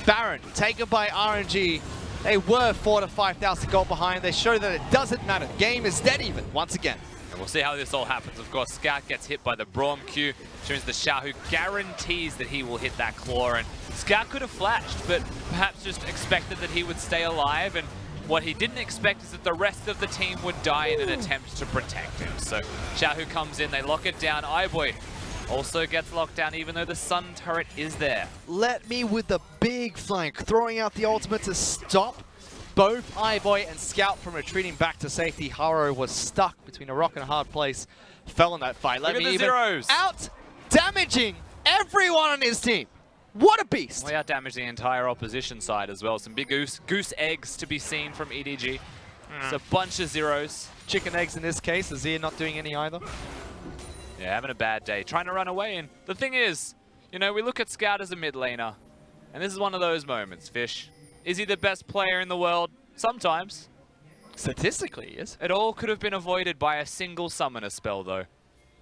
Baron taken by RNG. They were 4,000 to 5,000 gold behind. They show that it doesn't matter. Game is dead even once again. And we'll see how this all happens. Of course, Scout gets hit by the Braum Q, which means the Xiaohu guarantees that he will hit that claw. And Scout could have flashed, but perhaps just expected that he would stay alive. And what he didn't expect is that the rest of the team would die in an attempt to protect him. So Xiaohu comes in, they lock it down. iBoy also gets locked down, even though the Sun turret is there. Let me with the big flank, throwing out the ultimate to stop both iBoy and Scout from retreating back to safety. Haro was stuck between a rock and a hard place, fell in that fight. Look at the zeros. Out damaging everyone on his team. What a beast! We outdamaged the entire opposition side as well. Some big goose eggs to be seen from EDG. It's a bunch of zeros. Chicken eggs in this case, Azir not doing any either. Yeah, having a bad day, trying to run away. And the thing is, you know, we look at Scout as a mid laner, and this is one of those moments, Fish. Is he the best player in the world? Sometimes. Statistically, he is. It all could have been avoided by a single summoner spell, though.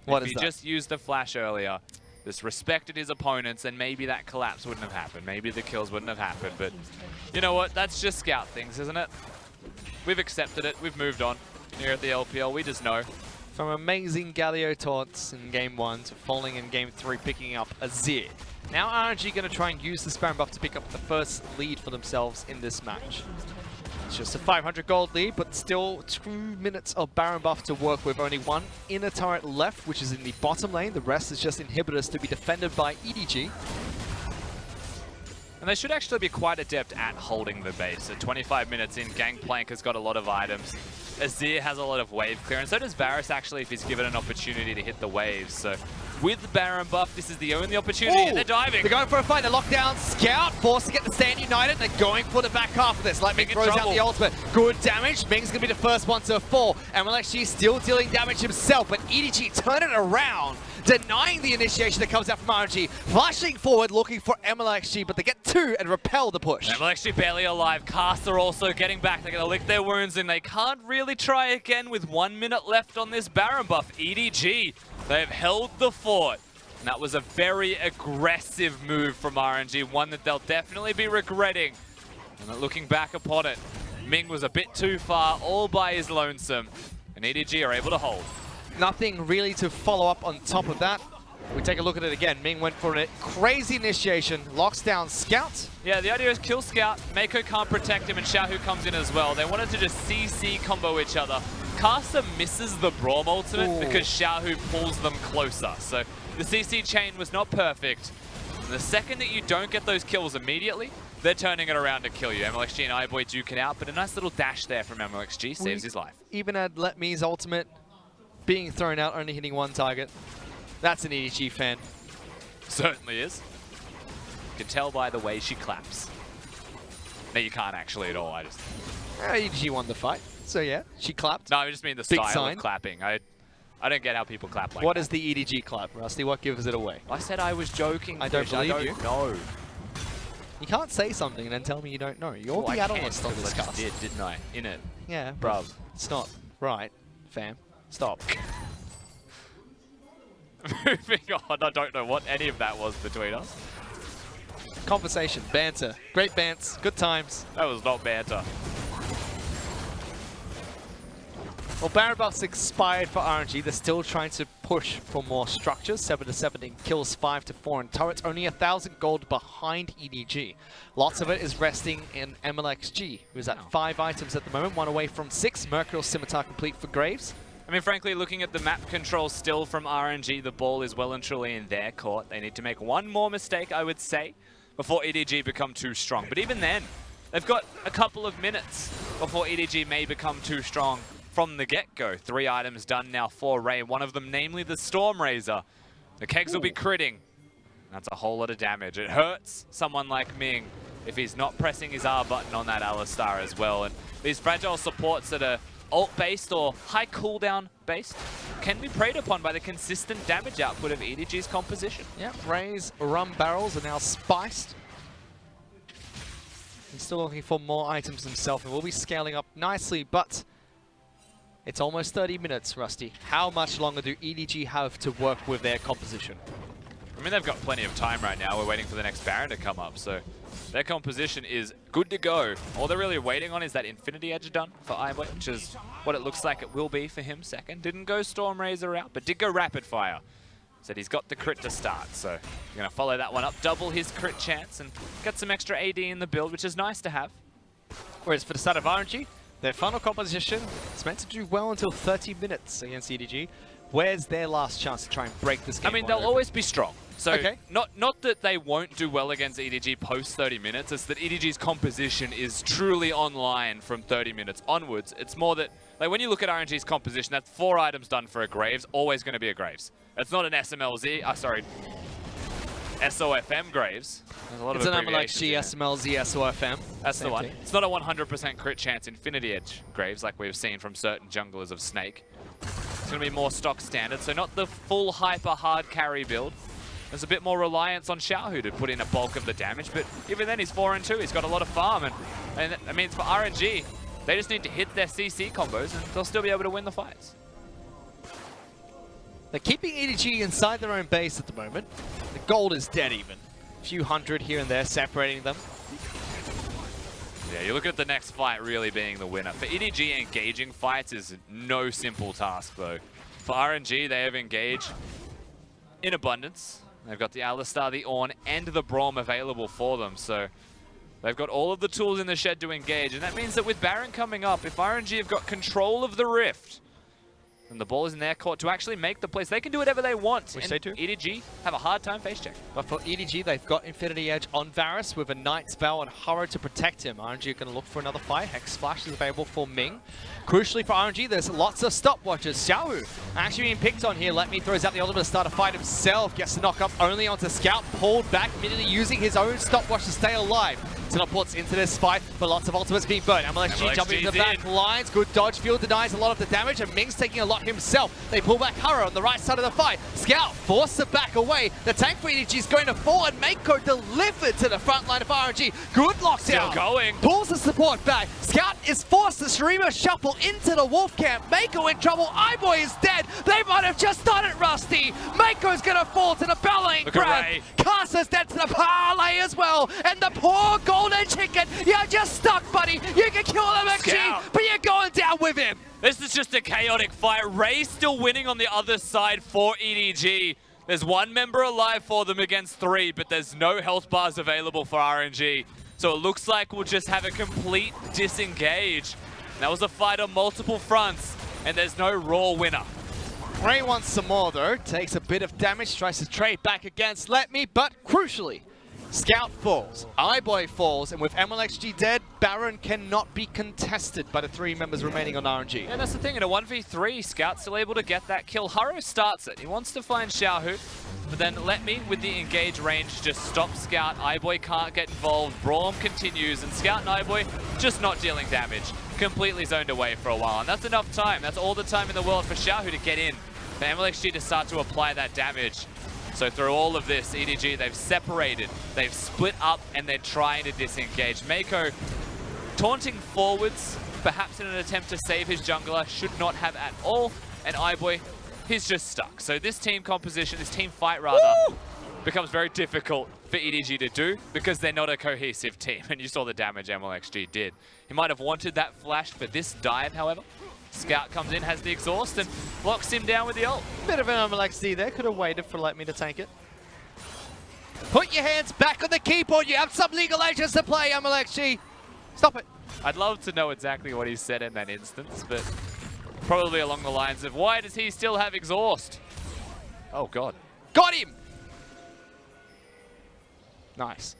What if is he that? just used the flash earlier, just respected his opponents, and maybe that collapse wouldn't have happened. Maybe the kills wouldn't have happened. But you know what? That's just Scout things, isn't it? We've accepted it. We've moved on here at the LPL. We just know. From amazing Galio taunts in Game 1 to falling in Game 3, picking up Azir. Now RNG going to try and use this Baron buff to pick up the first lead for themselves in this match. It's just a 500 gold lead, but still 2 minutes of Baron buff to work with. Only one inner turret left, which is in the bottom lane. The rest is just inhibitors to be defended by EDG. And they should actually be quite adept at holding the base. At 25 minutes in, Gangplank has got a lot of items. Azir has a lot of wave clearance. So does Varus, actually, if he's given an opportunity to hit the waves. So with Baron buff, this is the only opportunity. Ooh, and they're diving. They're going for a fight. They're locked down. Scout forced to get the stand united. They're going for the back half of this. Like Ming throws out the ultimate. Good damage. Ming's going to be the first one to fall. And MLXG still dealing damage himself. But EDG turn it around, denying the initiation that comes out from RNG. Flashing forward, looking for MLXG. But they get two and repel the push. Nothing really to follow up on top of that. We take a look at it again. Ming went for a crazy initiation, locks down Scout. Yeah, the idea is kill Scout. Mako can't protect him, and Xiaohu comes in as well. They wanted to just CC combo each other. Caster misses the Braum ultimate because Xiaohu pulls them closer. So the CC chain was not perfect. And the second that you don't get those kills immediately, they're turning it around to kill you. MLXG and iBoy duke it out, but a nice little dash there from MLXG saves his life. Even had Let Me's ultimate being thrown out, only hitting one target. That's an EDG fan. Certainly is. You can tell by the way she claps. No, you can't actually at all. EDG won the fight, so yeah, she clapped. No, I just mean the Big style sign. of clapping. I don't get how people clap like What that. is the EDG clap, Rusty? What gives it away? I said I was joking. I don't Fish. believe I you. don't know. You can't say something and then tell me you don't know. You're Well, the I analyst can, on this 'cause I just cast. didn't I? In it. Yeah, Bruv. It's not right, fam. Stop. Moving on. I don't know what any of that was between us. Conversation, banter, great bants, good times. That was not banter. Well, Baron buff's expired for RNG. They're still trying to push for more structures. 7-7 in kills, 5-4 in turrets. Only 1,000 gold behind EDG. Lots of it is resting in MLXG, who's at 5 items at the moment, 1 away from 6. Mercurial Scimitar complete for Graves. I mean, frankly, looking at the map control still from RNG, the ball is well and truly in their court. They need to make one more mistake, I would say, before EDG become too strong. But even then, they've got a couple of minutes before EDG may become too strong from the get-go. 3 items done now for Ray, one of them namely the Storm Razor. The kegs will be critting. That's a whole lot of damage. It hurts someone like Ming if he's not pressing his R button on that Alistar as well. And these fragile supports that are ult-based or high cooldown based can be preyed upon by the consistent damage output of EDG's composition. Yeah, Ray's rum barrels are now spiced. He's still looking for more items himself and will be scaling up nicely, but it's almost 30 minutes, Rusty. How much longer do EDG have to work with their composition? I mean, they've got plenty of time right now. We're waiting for the next Baron to come up, so their composition is good to go. All they're really waiting on is that Infinity Edge done for iBoy, which is what it looks like it will be for him second. Didn't go Storm Razor out, but did go Rapid Fire. Said he's got the crit to start, so you're going to follow that one up, double his crit chance, and get some extra AD in the build, which is nice to have. Whereas for the side of RNG, their final composition is meant to do well until 30 minutes against EDG. Where's their last chance to try and break this game? I mean, they'll always be strong. So okay. not that they won't do well against EDG post 30 minutes, it's that EDG's composition is truly online from 30 minutes onwards. It's more that, like when you look at RNG's composition, that's 4 items done for a Graves, always going to be a Graves. It's not an SMLZ, SOFM Graves. There's a lot it's of an abbreviations MLXG, here. SMLZ, SOFM. That's Same the one. thing. It's not a 100% crit chance Infinity Edge Graves like we've seen from certain junglers of Snake. It's going to be more stock standard, so not the full hyper hard carry build. There's a bit more reliance on Xiaohu to put in a bulk of the damage, but even then he's 4-2. He's got a lot of farm, and that means for RNG, they just need to hit their CC combos and they'll still be able to win the fights. They're keeping EDG inside their own base at the moment. The gold is dead even. A few hundred here and there separating them. Yeah, you look at the next fight really being the winner. For EDG, engaging fights is no simple task though. For RNG, they have Engage in abundance. They've got the Alistar, the Ornn, and the Braum available for them, so they've got all of the tools in the shed to engage, and that means that with Baron coming up, if RNG have got control of the Rift, and the ball is in their court to actually make the plays, they can do whatever they want. Which and they do. EDG have a hard time face check. But for EDG, they've got Infinity Edge on Varus with a Night Spell and Haro to protect him. RNG are going to look for another fight. Hex Splash is available for Ming. Crucially for RNG, there's lots of stopwatches. Xiaohu actually being picked on here. Let Me throws out the ultimate to start a fight himself. Gets the knock up only onto Scout. Pulled back, immediately using his own stopwatch to stay alive. Teleports into this fight, but lots of ultimates being burnt. MLXG jumping into the back lines. Good dodge. Field denies a lot of the damage, and Ming's taking a lot himself. They pull back Haro on the right side of the fight. Scout forced to back away. The tank for EDG is going to fall, and Mako delivered to the front line of RNG. Good lockdown. Still going. Pulls the support back. Scout is forced to Shurima shuffle into the Wolf camp. Mako in trouble. iBoy is dead. They might have just done it, Rusty. Mako's going to fall to the bellowing grab. Casa's dead to the parlay as well. And the poor golden chicken. You're just stuck, buddy. You can kill MXG, but you're going down with him. This is just a chaotic fight. Ray still winning on the other side for EDG. There's 1 member alive for them against 3, but there's no health bars available for RNG. So it looks like we'll just have a complete disengage. That was a fight on multiple fronts, and there's no raw winner. Ray wants some more though. Takes a bit of damage, tries to trade back against Let Me, but crucially, Scout falls, iBoy falls, and with MLXG dead, Baron cannot be contested by the 3 members remaining on RNG. Yeah, that's the thing. In a 1v3, Scout's still able to get that kill. Haro starts it. He wants to find Xiaohu, but then Let Me, with the engage range, just stops Scout. iBoy can't get involved. Braum continues, and Scout and iBoy just not dealing damage. Completely zoned away for a while, and that's enough time. That's all the time in the world for Xiaohu to get in. For MLXG to start to apply that damage. So through all of this, EDG, they've separated, they've split up, and they're trying to disengage. Mako taunting forwards, perhaps in an attempt to save his jungler, should not have at all. And iBoy, he's just stuck. So this team composition, this team fight rather, becomes very difficult for EDG to do because they're not a cohesive team. And you saw the damage MLXG did. He might have wanted that flash for this dive, however. Scout comes in, has the exhaust, and locks him down with the ult. Bit of an MLXD there, could have waited for Let Me to tank it. Put your hands back on the keyboard, you have some League of Legends to play, MLXG. Stop it. I'd love to know exactly what he said in that instance, but probably along the lines of, why does he still have exhaust? Oh God. Got him! Nice.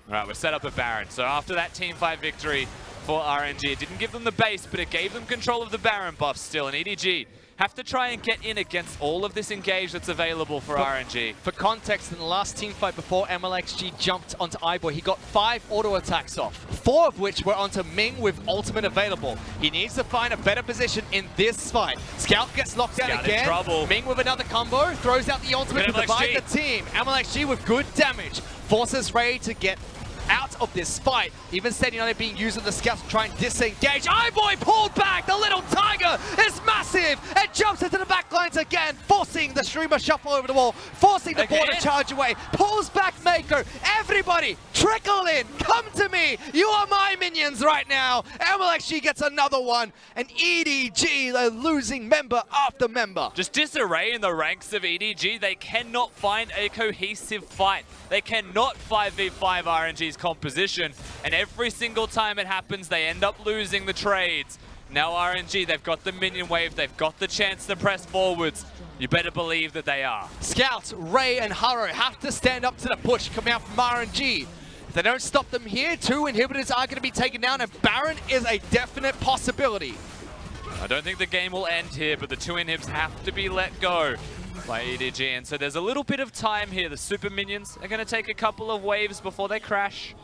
All right, we're set up a Baron. So after that team fight victory for RNG, it didn't give them the base, but it gave them control of the Baron buff still. And EDG have to try and get in against all of this engage that's available for RNG. For context, in the last team fight before MLXG jumped onto iBoy, he got 5 auto attacks off, 4 of which were onto Ming with ultimate available. He needs to find a better position in this fight. Scout gets locked down again. In trouble. Ming with another combo, throws out the ultimate to divide the team. MLXG with good damage, forces Ray to get out of this fight. Even standing on it, being used as the scouts to try and disengage. iBoy pulled back. The little tiger is massive and jumps into the back lines again, forcing the streamer shuffle over the wall, forcing the border charge away. Pulls back Mako. Everybody, trickle in. Come to me. You are my minions right now. MLXG gets another one. And EDG, the losing member after member. Just disarray in the ranks of EDG. They cannot find a cohesive fight. They cannot 5v5 RNG's composition. And every single time it happens, they end up losing the trades. Now RNG, they've got the minion wave. They've got the chance to press forwards. You better believe that they are. Scouts, Ray and Haro have to stand up to the push coming out from RNG. If they don't stop them here, 2 inhibitors are going to be taken down, and Baron is a definite possibility. I don't think the game will end here, but the 2 inhibs have to be let go by EDG. And so there's a little bit of time here. The super minions are going to take a couple of waves before they crash.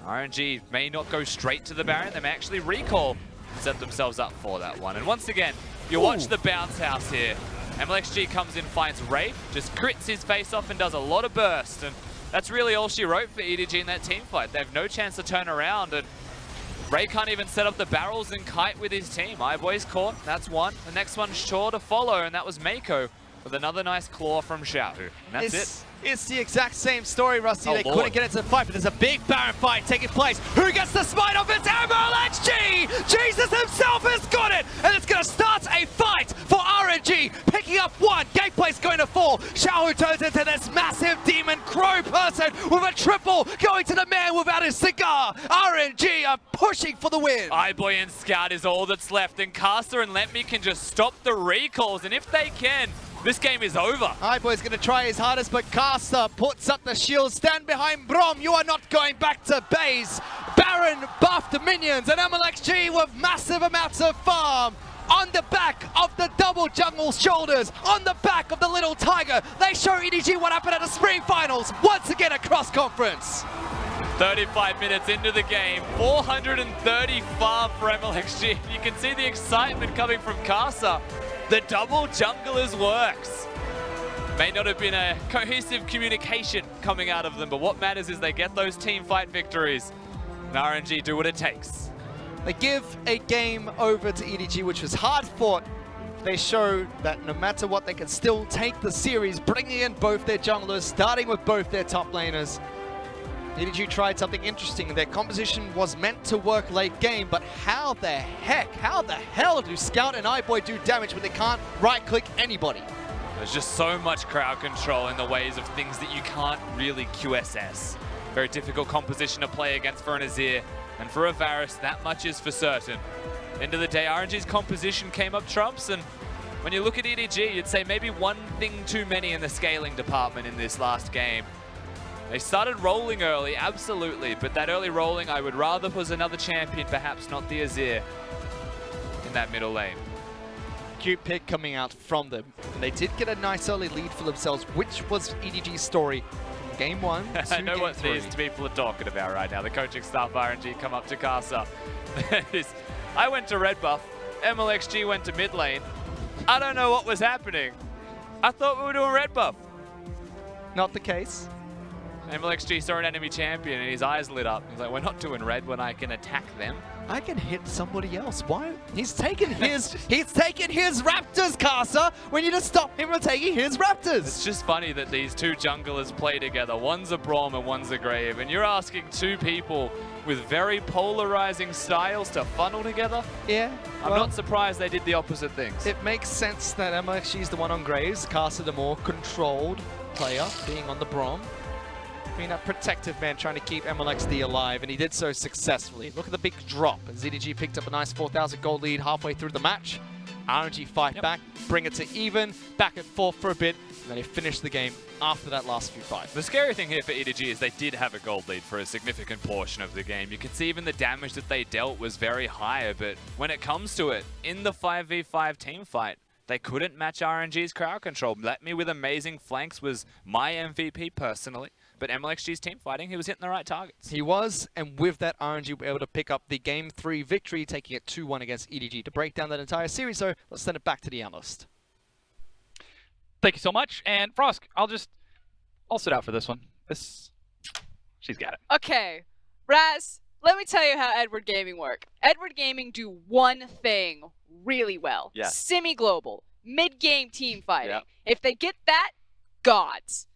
RNG may not go straight to the Baron. They may actually recall and set themselves up for that one. And once again, you watch the bounce house here. MLXG comes in, finds Ray, just crits his face off and does a lot of burst. And that's really all she wrote for EDG in that team fight. They have no chance to turn around, and Ray can't even set up the barrels and kite with his team. iBoy's caught, that's one. The next one's sure to follow, and that was Mako with another nice claw from Xiaohu. And that's it. It's the exact same story, Rusty. Oh, they Lord. couldn't get into the fight, but there's a big Baron fight taking place. Who gets the smite off? It's MLXG! Jesus himself has got it! And it's going to start a fight for RNG. Picking up one. Gameplay's going to fall. Xiaohu turns into this massive demon crow person with a triple going to the man without his cigar. RNG are pushing for the win. iBoy and Scout is all that's left, and Caster and Letme can just stop the recalls, and if they can, this game is over. iBoy's going to try his hardest, but Caster puts up the shield. Stand behind Brom. You are not going back to base. Baron buffed minions, and MLXG with massive amounts of farm. On the back of the double jungle shoulders, on the back of the little tiger. They show EDG what happened at the spring finals. Once again, a cross conference. 35 minutes into the game, 430 farm for MLXG. You can see the excitement coming from Caster. The double junglers works. May not have been a cohesive communication coming out of them, but what matters is they get those team fight victories. And RNG do what it takes. They give a game over to EDG, which was hard fought. They show that no matter what, they can still take the series, bringing in both their junglers, starting with both their top laners. EDG tried something interesting. Their composition was meant to work late game, but how the hell do Scout and iBoy do damage when they can't right-click anybody? There's just so much crowd control in the ways of things that you can't really QSS. Very difficult composition to play against for an Azir, and for a Varus, that much is for certain. End of the day, RNG's composition came up trumps, and when you look at EDG, you'd say maybe one thing too many in the scaling department in this last game. They started rolling early, absolutely, but that early rolling I would rather was another champion, perhaps not the Azir, in that middle lane. Cute pick coming out from them. They did get a nice early lead for themselves, which was EDG's story from game 1 to I know game what 3. these people are talking about right now. The coaching staff RNG come up to Casa. I went to red buff, MLXG went to mid lane. I don't know what was happening. I thought we were doing red buff. Not the case. MLXG saw an enemy champion and his eyes lit up. He's like, we're not doing red when I can attack them. I can hit somebody else. Why? He's taken his Raptors, Casa. We need to stop him from taking his Raptors. It's just funny that these two junglers play together. One's a Braum and one's a Grave. And you're asking two people with very polarizing styles to funnel together? Yeah. I'm not surprised they did the opposite things. It makes sense that MLXG's the one on Graves, Casa the more controlled player, being on the Braum. Being that protective man trying to keep MLXD alive, and he did so successfully. Look at the big drop as EDG picked up a nice 4,000 gold lead halfway through the match. RNG fight back, bring it to even, back and forth for a bit, and then they finish the game after that last few fights. The scary thing here for EDG is they did have a gold lead for a significant portion of the game. You can see even the damage that they dealt was very high, but when it comes to it, in the 5v5 team fight, they couldn't match RNG's crowd control. Letme with amazing flanks was my MVP personally. But MLXG's team fighting, he was hitting the right targets. He was, and with that, RNG were able to pick up the Game 3 victory, taking it 2-1 against EDG. To break down that entire series, so let's send it back to the analyst. Thank you so much. And Frosk, I'll sit out for this one. She's got it. Okay. Raz, let me tell you how Edward Gaming work. Edward Gaming do one thing really well. Yeah. Semi-global, mid-game team fighting. Yeah. If they get that, gods.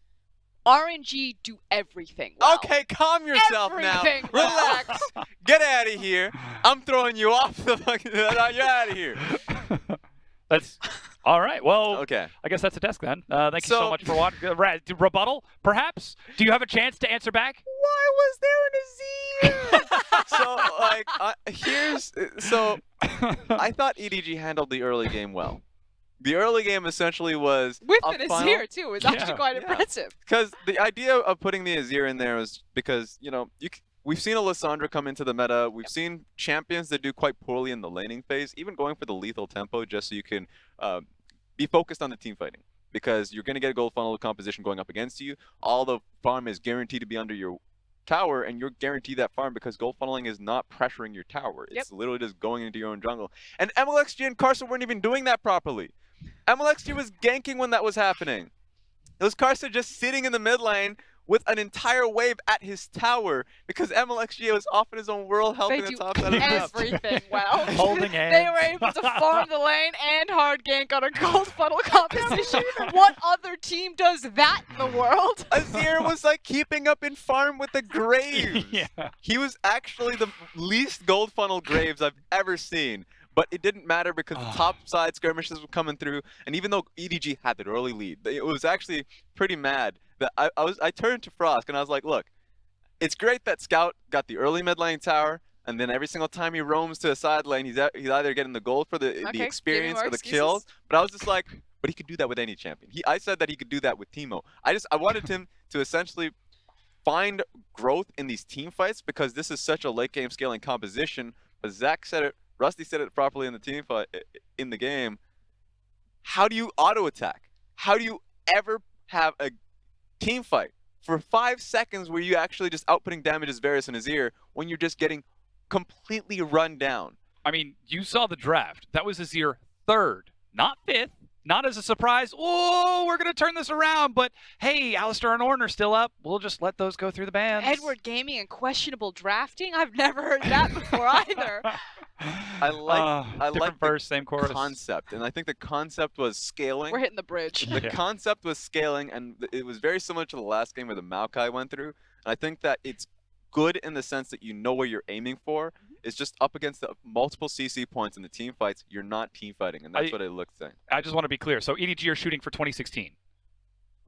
RNG do everything well. Okay, calm yourself Everything now. well. Relax. Get out of here. I'm throwing you off the fucking... You're out of here. That's all right. Well, Okay. I guess that's a desk then. Thank you so So- much for watching. Rebuttal, perhaps? Do you have a chance to answer back? Why was there an Azir? So, like, so I thought EDG handled the early game well. The early game essentially was With a an final- Azir, too. It's actually quite Yeah. impressive. Because the idea of putting the Azir in there was because, we've seen a Lissandra come into the meta. We've seen champions that do quite poorly in the laning phase, even going for the lethal tempo just so you can be focused on the team fighting. Because you're going to get a gold funnel composition going up against you. All the farm is guaranteed to be under your tower, and you're guaranteed that farm because gold funneling is not pressuring your tower. It's literally just going into your own jungle. And MLXG and Carson weren't even doing that properly. MLXG was ganking when that was happening. It was Carson just sitting in the mid lane with an entire wave at his tower because MLXG was off in his own world helping They the do top side of the map. everything well. Holding They hands. were able to farm the lane and hard gank on a gold funnel competition. What other team does that in the world? Azir was like keeping up in farm with the Graves. Yeah. He was actually the least gold funnel Graves I've ever seen. But it didn't matter because the top side skirmishes were coming through, and even though EDG had the early lead, it was actually pretty mad that I turned to Frost and I was like, look, it's great that Scout got the early mid lane tower, and then every single time he roams to a side lane, he's either getting the gold for the experience or the kills. But I was just like, but he could do that with any champion. I said that he could do that with Teemo. I wanted him to essentially find growth in these team fights because this is such a late game scaling composition. But Zach said it. Rusty said it properly in the team fight in the game. How do you auto attack? How do you ever have a team fight for 5 seconds where you actually just outputting damage as Varus and Azir when you're just getting completely run down? I mean, you saw the draft. That was Azir 3rd, not 5th. Not as a surprise. Oh, we're going to turn this around. But hey, Alistair and Ornn are still up. We'll just let those go through the bans. Edward Gaming and questionable drafting? I've never heard that before either. I like different verse, same chorus. concept, and I think the concept was scaling. We're hitting the bridge. The concept was scaling, and it was very similar to the last game where the Maokai went through. And I think that it's good in the sense that you know where you're aiming for. It's just up against the multiple CC points in the team fights. You're not team fighting, and that's what it looks like. I just want to be clear. So EDG are shooting for 2016.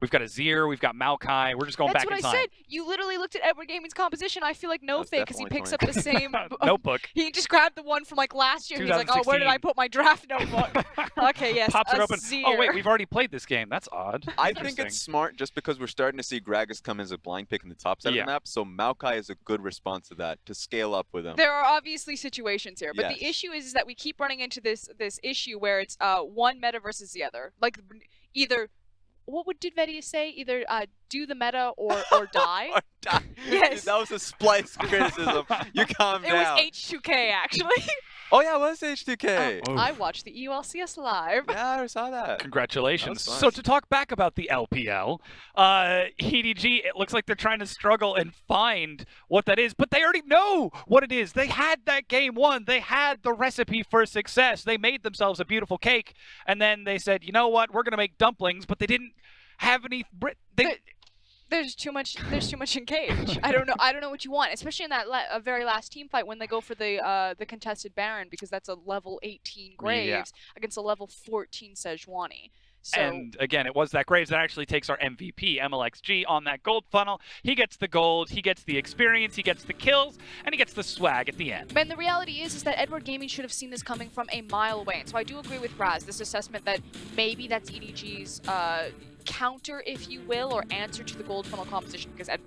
We've got Azir, we've got Maokai. We're just going That's back in what time. I said. You literally looked at Edward Gaming's composition. I feel like no That's fake because he definitely picks up the same Notebook. He just grabbed the one from like last year. He's like, oh, where did I put my draft notebook? Okay, yes. Pops it open. Azir. Oh wait, we've already played this game. That's odd. I think it's smart just because we're starting to see Gragas come as a blind pick in the top side of the map. So Maokai is a good response to that, to scale up with him. There are obviously situations here, but the Yes. issue is that we keep running into this issue where it's one meta versus the other. Like either did Vedia say? Either do the meta or die. Or die. Yes. That was a splice criticism. You calm It down. was H2K actually. Oh yeah, it was H2K. I watched the EULCS live. Yeah, I saw that. Congratulations. That was So nice. to talk back about the LPL, EDG, it looks like they're trying to struggle and find what that is, but they already know what it is. They had that game won. They had the recipe for success. They made themselves a beautiful cake, and then they said, you know what, we're going to make dumplings, but they didn't have any... There's too much engage. I don't know what you want, especially in that very last team fight when they go for the contested Baron, because that's a level 18 Graves against a level 14 Sejuani. So, and again, it was that Graves that actually takes our MVP, MLXG, on that gold funnel. He gets the gold, he gets the experience, he gets the kills, and he gets the swag at the end. and the reality is that Edward Gaming should have seen this coming from a mile away. And so I do agree with Raz, this assessment that maybe that's EDG's counter, if you will, or answer to the gold funnel composition, because at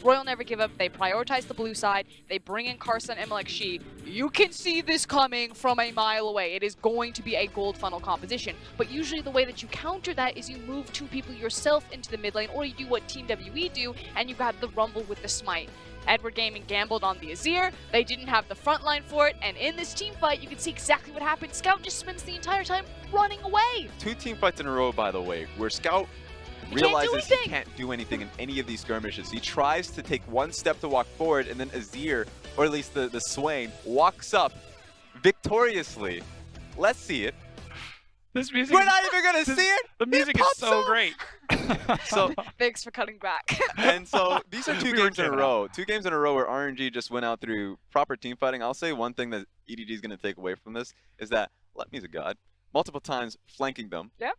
Royal Never Give Up, they prioritize the blue side, they bring in Carson and MLXG. You can see this coming from a mile away. It is going to be a gold funnel composition, but usually the way that you counter that is you move two people yourself into the mid lane, or you do what Team WE do, and you grab the Rumble with the Smite. Edward Gaming gambled on the Azir, they didn't have the front line for it, and in this team fight, you can see exactly what happened. Scout just spends the entire time running away. 2 team fights in a row, by the way, where Scout realizes he can't do anything in any of these skirmishes. He tries to take one step to walk forward, and then Azir, or at least the Swain, walks up victoriously. Let's see it. This music. We're not even gonna see it. The music is so great. So Thanks for cutting back. and so these are two We were games in a kidding. row. 2 games in a row where RNG just went out through proper team fighting. I'll say one thing that EDG is gonna take away from this is that Letme's a god. Multiple times flanking them. Yeah.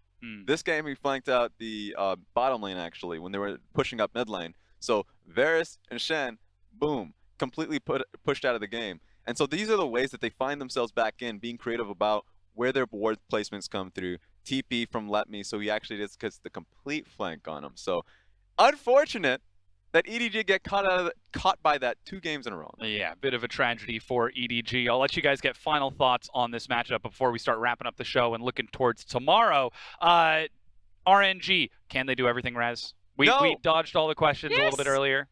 This game he flanked out the bottom lane actually when they were pushing up mid lane. So Varus and Shen, boom, completely pushed out of the game. And so these are the ways that they find themselves back in, being creative about where their ward placements come through. TP from Letme, so he actually just gets the complete flank on him. So unfortunate that EDG get caught by that 2 games in a row. Yeah, bit of a tragedy for EDG. I'll let you guys get final thoughts on this matchup before we start wrapping up the show and looking towards tomorrow. RNG, can they do everything, Raz? We dodged all the questions a little bit earlier.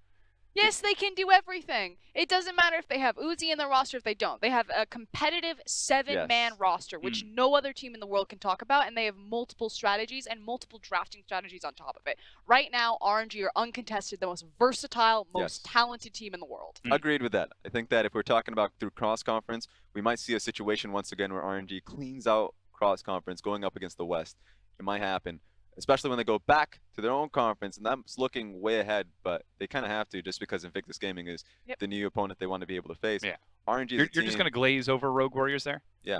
Yes, they can do everything. It doesn't matter if they have Uzi in their roster, if they don't. They have a competitive 7-man roster, which no other team in the world can talk about, and they have multiple strategies and multiple drafting strategies on top of it. Right now, RNG are uncontested, the most versatile, most talented team in the world. Agreed with that. I think that if we're talking about through cross-conference, we might see a situation once again where RNG cleans out cross-conference going up against the West. It might happen. Especially when they go back to their own conference, and that's looking way ahead, but they kind of have to just because Invictus Gaming is the new opponent they want to be able to face. Yeah. RNG You're just going to glaze over Rogue Warriors there? Yeah.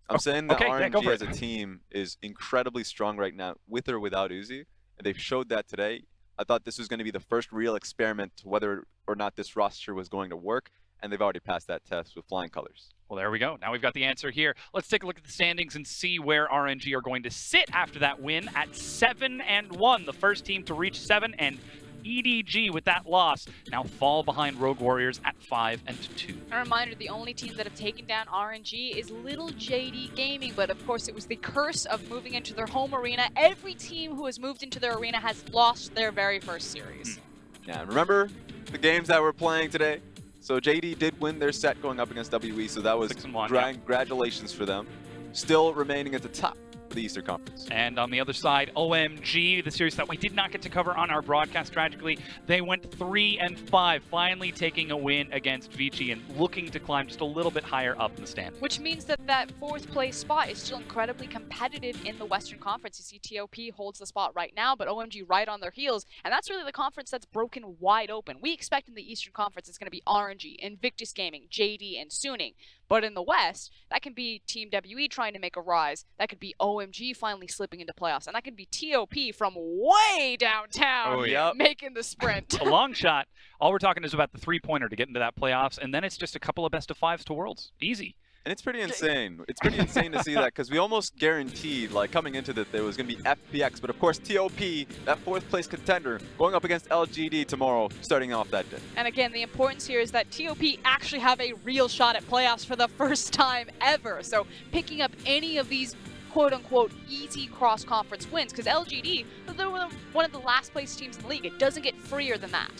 I'm saying that RNG as a team is incredibly strong right now, with or without Uzi, and they've showed that today. I thought this was going to be the first real experiment to whether or not this roster was going to work, and they've already passed that test with flying colors. Well, there we go. Now we've got the answer here. Let's take a look at the standings and see where RNG are going to sit after that win at 7-1. The first team to reach 7, and EDG with that loss now fall behind Rogue Warriors at 5-2. A reminder, the only team that have taken down RNG is Little JD Gaming, but of course it was the curse of moving into their home arena. Every team who has moved into their arena has lost their very first series. Yeah, remember the games that we're playing today? So JD did win their set going up against WE, so that was 6-1, congratulations for them. Still remaining at the top of the Eastern Conference. And on the other side, OMG, the series that we did not get to cover on our broadcast, tragically, they went 3-5, finally taking a win against Vici and looking to climb just a little bit higher up in the stand. Which means that that 4th place spot is still incredibly competitive in the Western Conference. You see TOP holds the spot right now, but OMG right on their heels, and that's really the conference that's broken wide open. We expect in the Eastern Conference it's going to be RNG, Invictus Gaming, JD, and Suning. But in the West, that can be Team WE trying to make a rise. That could be OMG finally slipping into playoffs. And that could be TOP from way downtown making the sprint. A long shot. All we're talking is about the 3-pointer to get into that playoffs, and then it's just a couple of best of 5s to Worlds. Easy. And it's pretty insane. It's pretty insane to see that because we almost guaranteed, like coming into that, there was going to be FPX. But of course, TOP, that 4th place contender, going up against LGD tomorrow, starting off that day. And again, the importance here is that TOP actually have a real shot at playoffs for the first time ever. So picking up any of these quote-unquote easy cross-conference wins, because LGD, they're one of the last-place teams in the league. It doesn't get freer than that.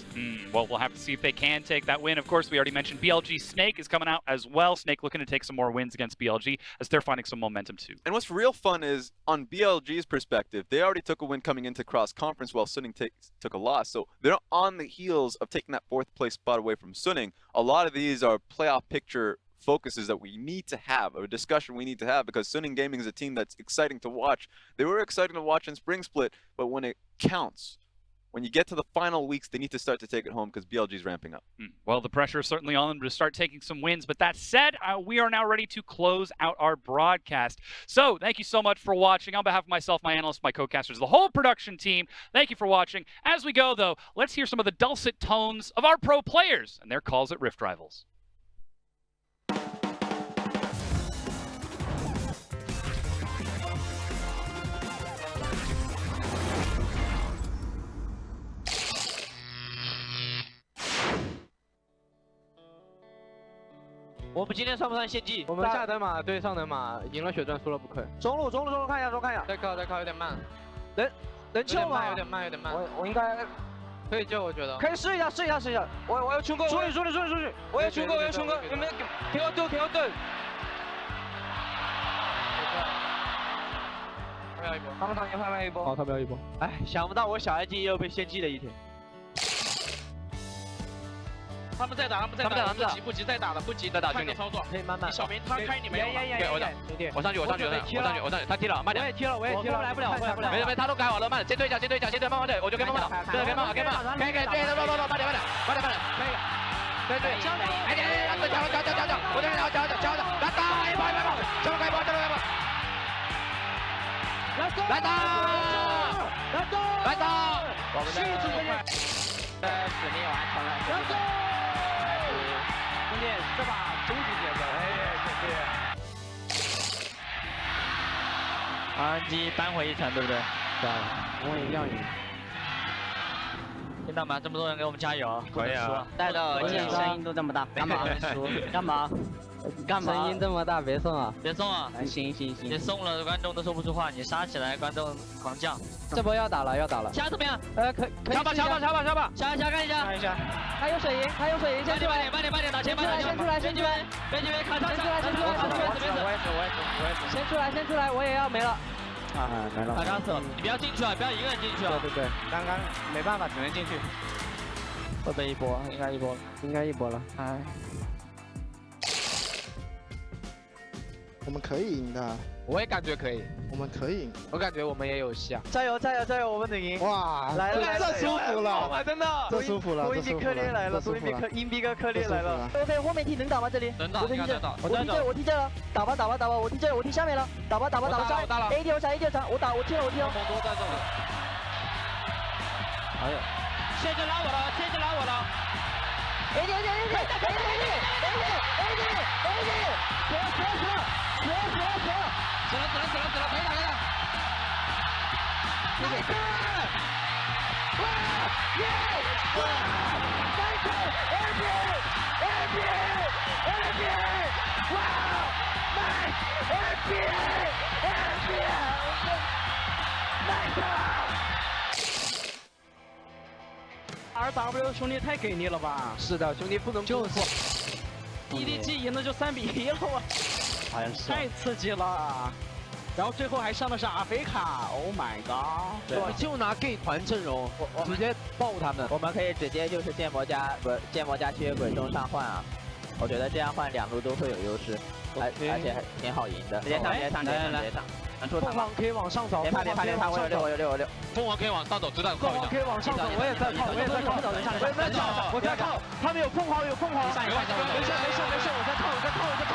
Well, we'll have to see if they can take that win. Of course, we already mentioned BLG Snake is coming out as well. Snake looking to take some more wins against BLG as they're finding some momentum too. And what's real fun is, on BLG's perspective, they already took a win coming into cross-conference while Suning took a loss. So they're on the heels of taking that 4th place spot away from Suning. A lot of these are playoff picture focuses that we need to have, a discussion we need to have, because Suning Gaming is a team that's exciting to watch. They were exciting to watch in Spring Split, but when it counts, when you get to the final weeks, they need to start to take it home because BLG's ramping up. Well, the pressure is certainly on them to start taking some wins, but that said, we are now ready to close out our broadcast. So thank you so much for watching. On behalf of myself, my analysts, my co-casters, the whole production team, thank you for watching. As we go, though, let's hear some of the dulcet tones of our pro players and their calls at Rift Rivals.我们今天算不算献祭？我们下等马对上等马，赢了血钻，输了不亏。中路，看一下，再靠，有点慢。能救吗？有点慢。我应该可以救，我觉得。可以试一下。我要冲过。出去！我要冲过！有没有给我盾？瞄一波，他们场前快瞄一波。好，他瞄一波。哎，想不到我小 IG 也有被先击的一天。他们在打，不急，再打了，不急，再打看着操作。可以慢慢。小明他开你没有？我上去，他踢了，慢点。我也踢了，来不了。没，他都改好了，慢点，先对一下，慢慢对，我就跟慢慢打，对，跟慢慢，可以，慢点，对，对，交，哎，交，我这边交，来打，一波，交开一波，来打，我们的使命完成了，兄弟，这把终极节奏，RNG 扳回一城，对不对？对，我们一定要赢。听到吗？这么多人给我们加油！可以啊。戴着耳机，声音都这么大，干嘛？声音这么大，别送啊！别送啊！行，你送了观众都说不出话，你杀起来观众狂叫。这波要打了。枪怎么样？可以。敲吧！枪看一下。还有水银，先出来。慢点，打前面。先出来，编辑们，卡上。先出来，我也要没了。没了。卡上死了，你不要进去啊，不要一个人进去啊。对，刚刚没办法，只能进去。会被一波，应该一波了。哎。我们可以赢的，我也感觉可以，我们可以赢，我感觉我们也有戏啊！加油，我们能赢！哇，来了，这舒服了，真的，这舒服了，硬币克烈来了，硬币哥克烈来了。OK，后面踢能打吗？这里能打，应该能打。我踢这了，打吧，我踢这，我踢下面了，打吧，杀 AD 我闪，我踢了。蒙多在这里。哎呦，线就拉我了。AD，死了，可以打。RW 兄弟太给力了吧！是的，兄弟不能就是 EDG 赢的就3比1了，我好像是太刺激了。然后最后还上的是阿菲卡 ，Oh my god！ 对，就拿 gay 团阵容，直接爆他们。我们可以直接就是剑魔加吸血鬼中上换啊，我觉得这样换2路都会有优势，而且挺好赢的。直接上，凤凰可以往上走，别怕，我有6。凤凰可以往上走，知道。凤凰可以往上走，我也在靠，我在靠。他们有凤凰，没事，我在靠。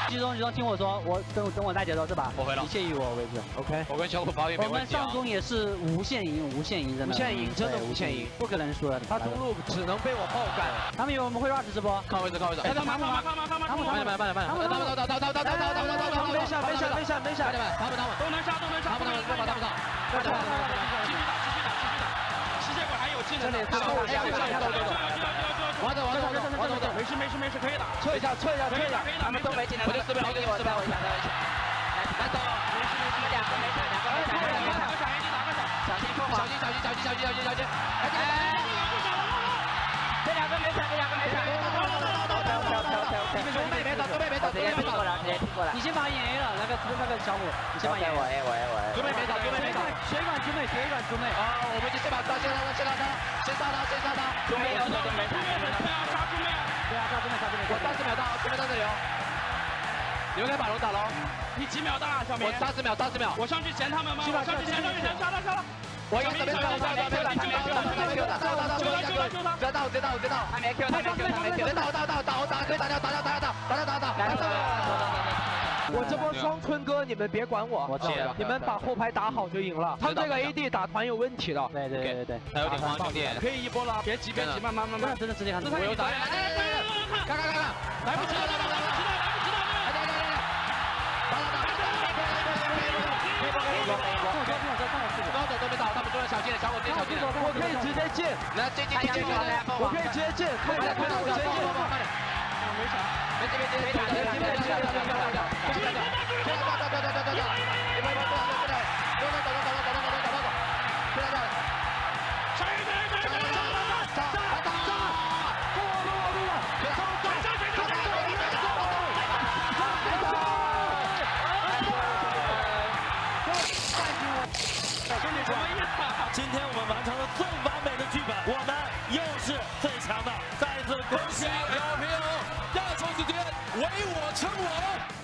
集中，听我说，等我带节奏是吧？我回了，一切以我为准。OK。我跟小虎发育没问题。我们上中也是无限赢，真的。真的无限赢，不可能输的。他中路只能被我爆干。他们以为我们会 rush 直播。看位置。慢点。没事。他们都能杀。继续打。吸血鬼还有技能。王走，没事，可以打。撤一下，他们都没技能，我就4倍，我再我一下。来走，没事，2个没事。小心，这2个没事。都没打，直接踢过来。你先把引 A 了，那个小虎，你先把引 A。我。准备没打。血管之内。啊，我们先把他，先杀他。准备有，没杀。对啊，杀准备。我30秒到，准备到这里哦。留给马龙打喽。你几秒到啊，小明？我30秒。我上去前他们吗？我上去前，杀了。我一个准备到，救他！直接到，还没 Q，直接到，可以打掉。我这波双春哥，你们别管我，你们把后排打好就赢了。他这个 AD 打团有问题的。对，还有点慌，兄弟，可以一波了，别急，慢，真的直接看。我有打，看，来不及了，高手都没打，他们都在小心，小狗进。我可以直接进，来进，我可以直接进，快点，我直接进，慢点。没啥，别急， LPL 亚洲之巅唯我称王。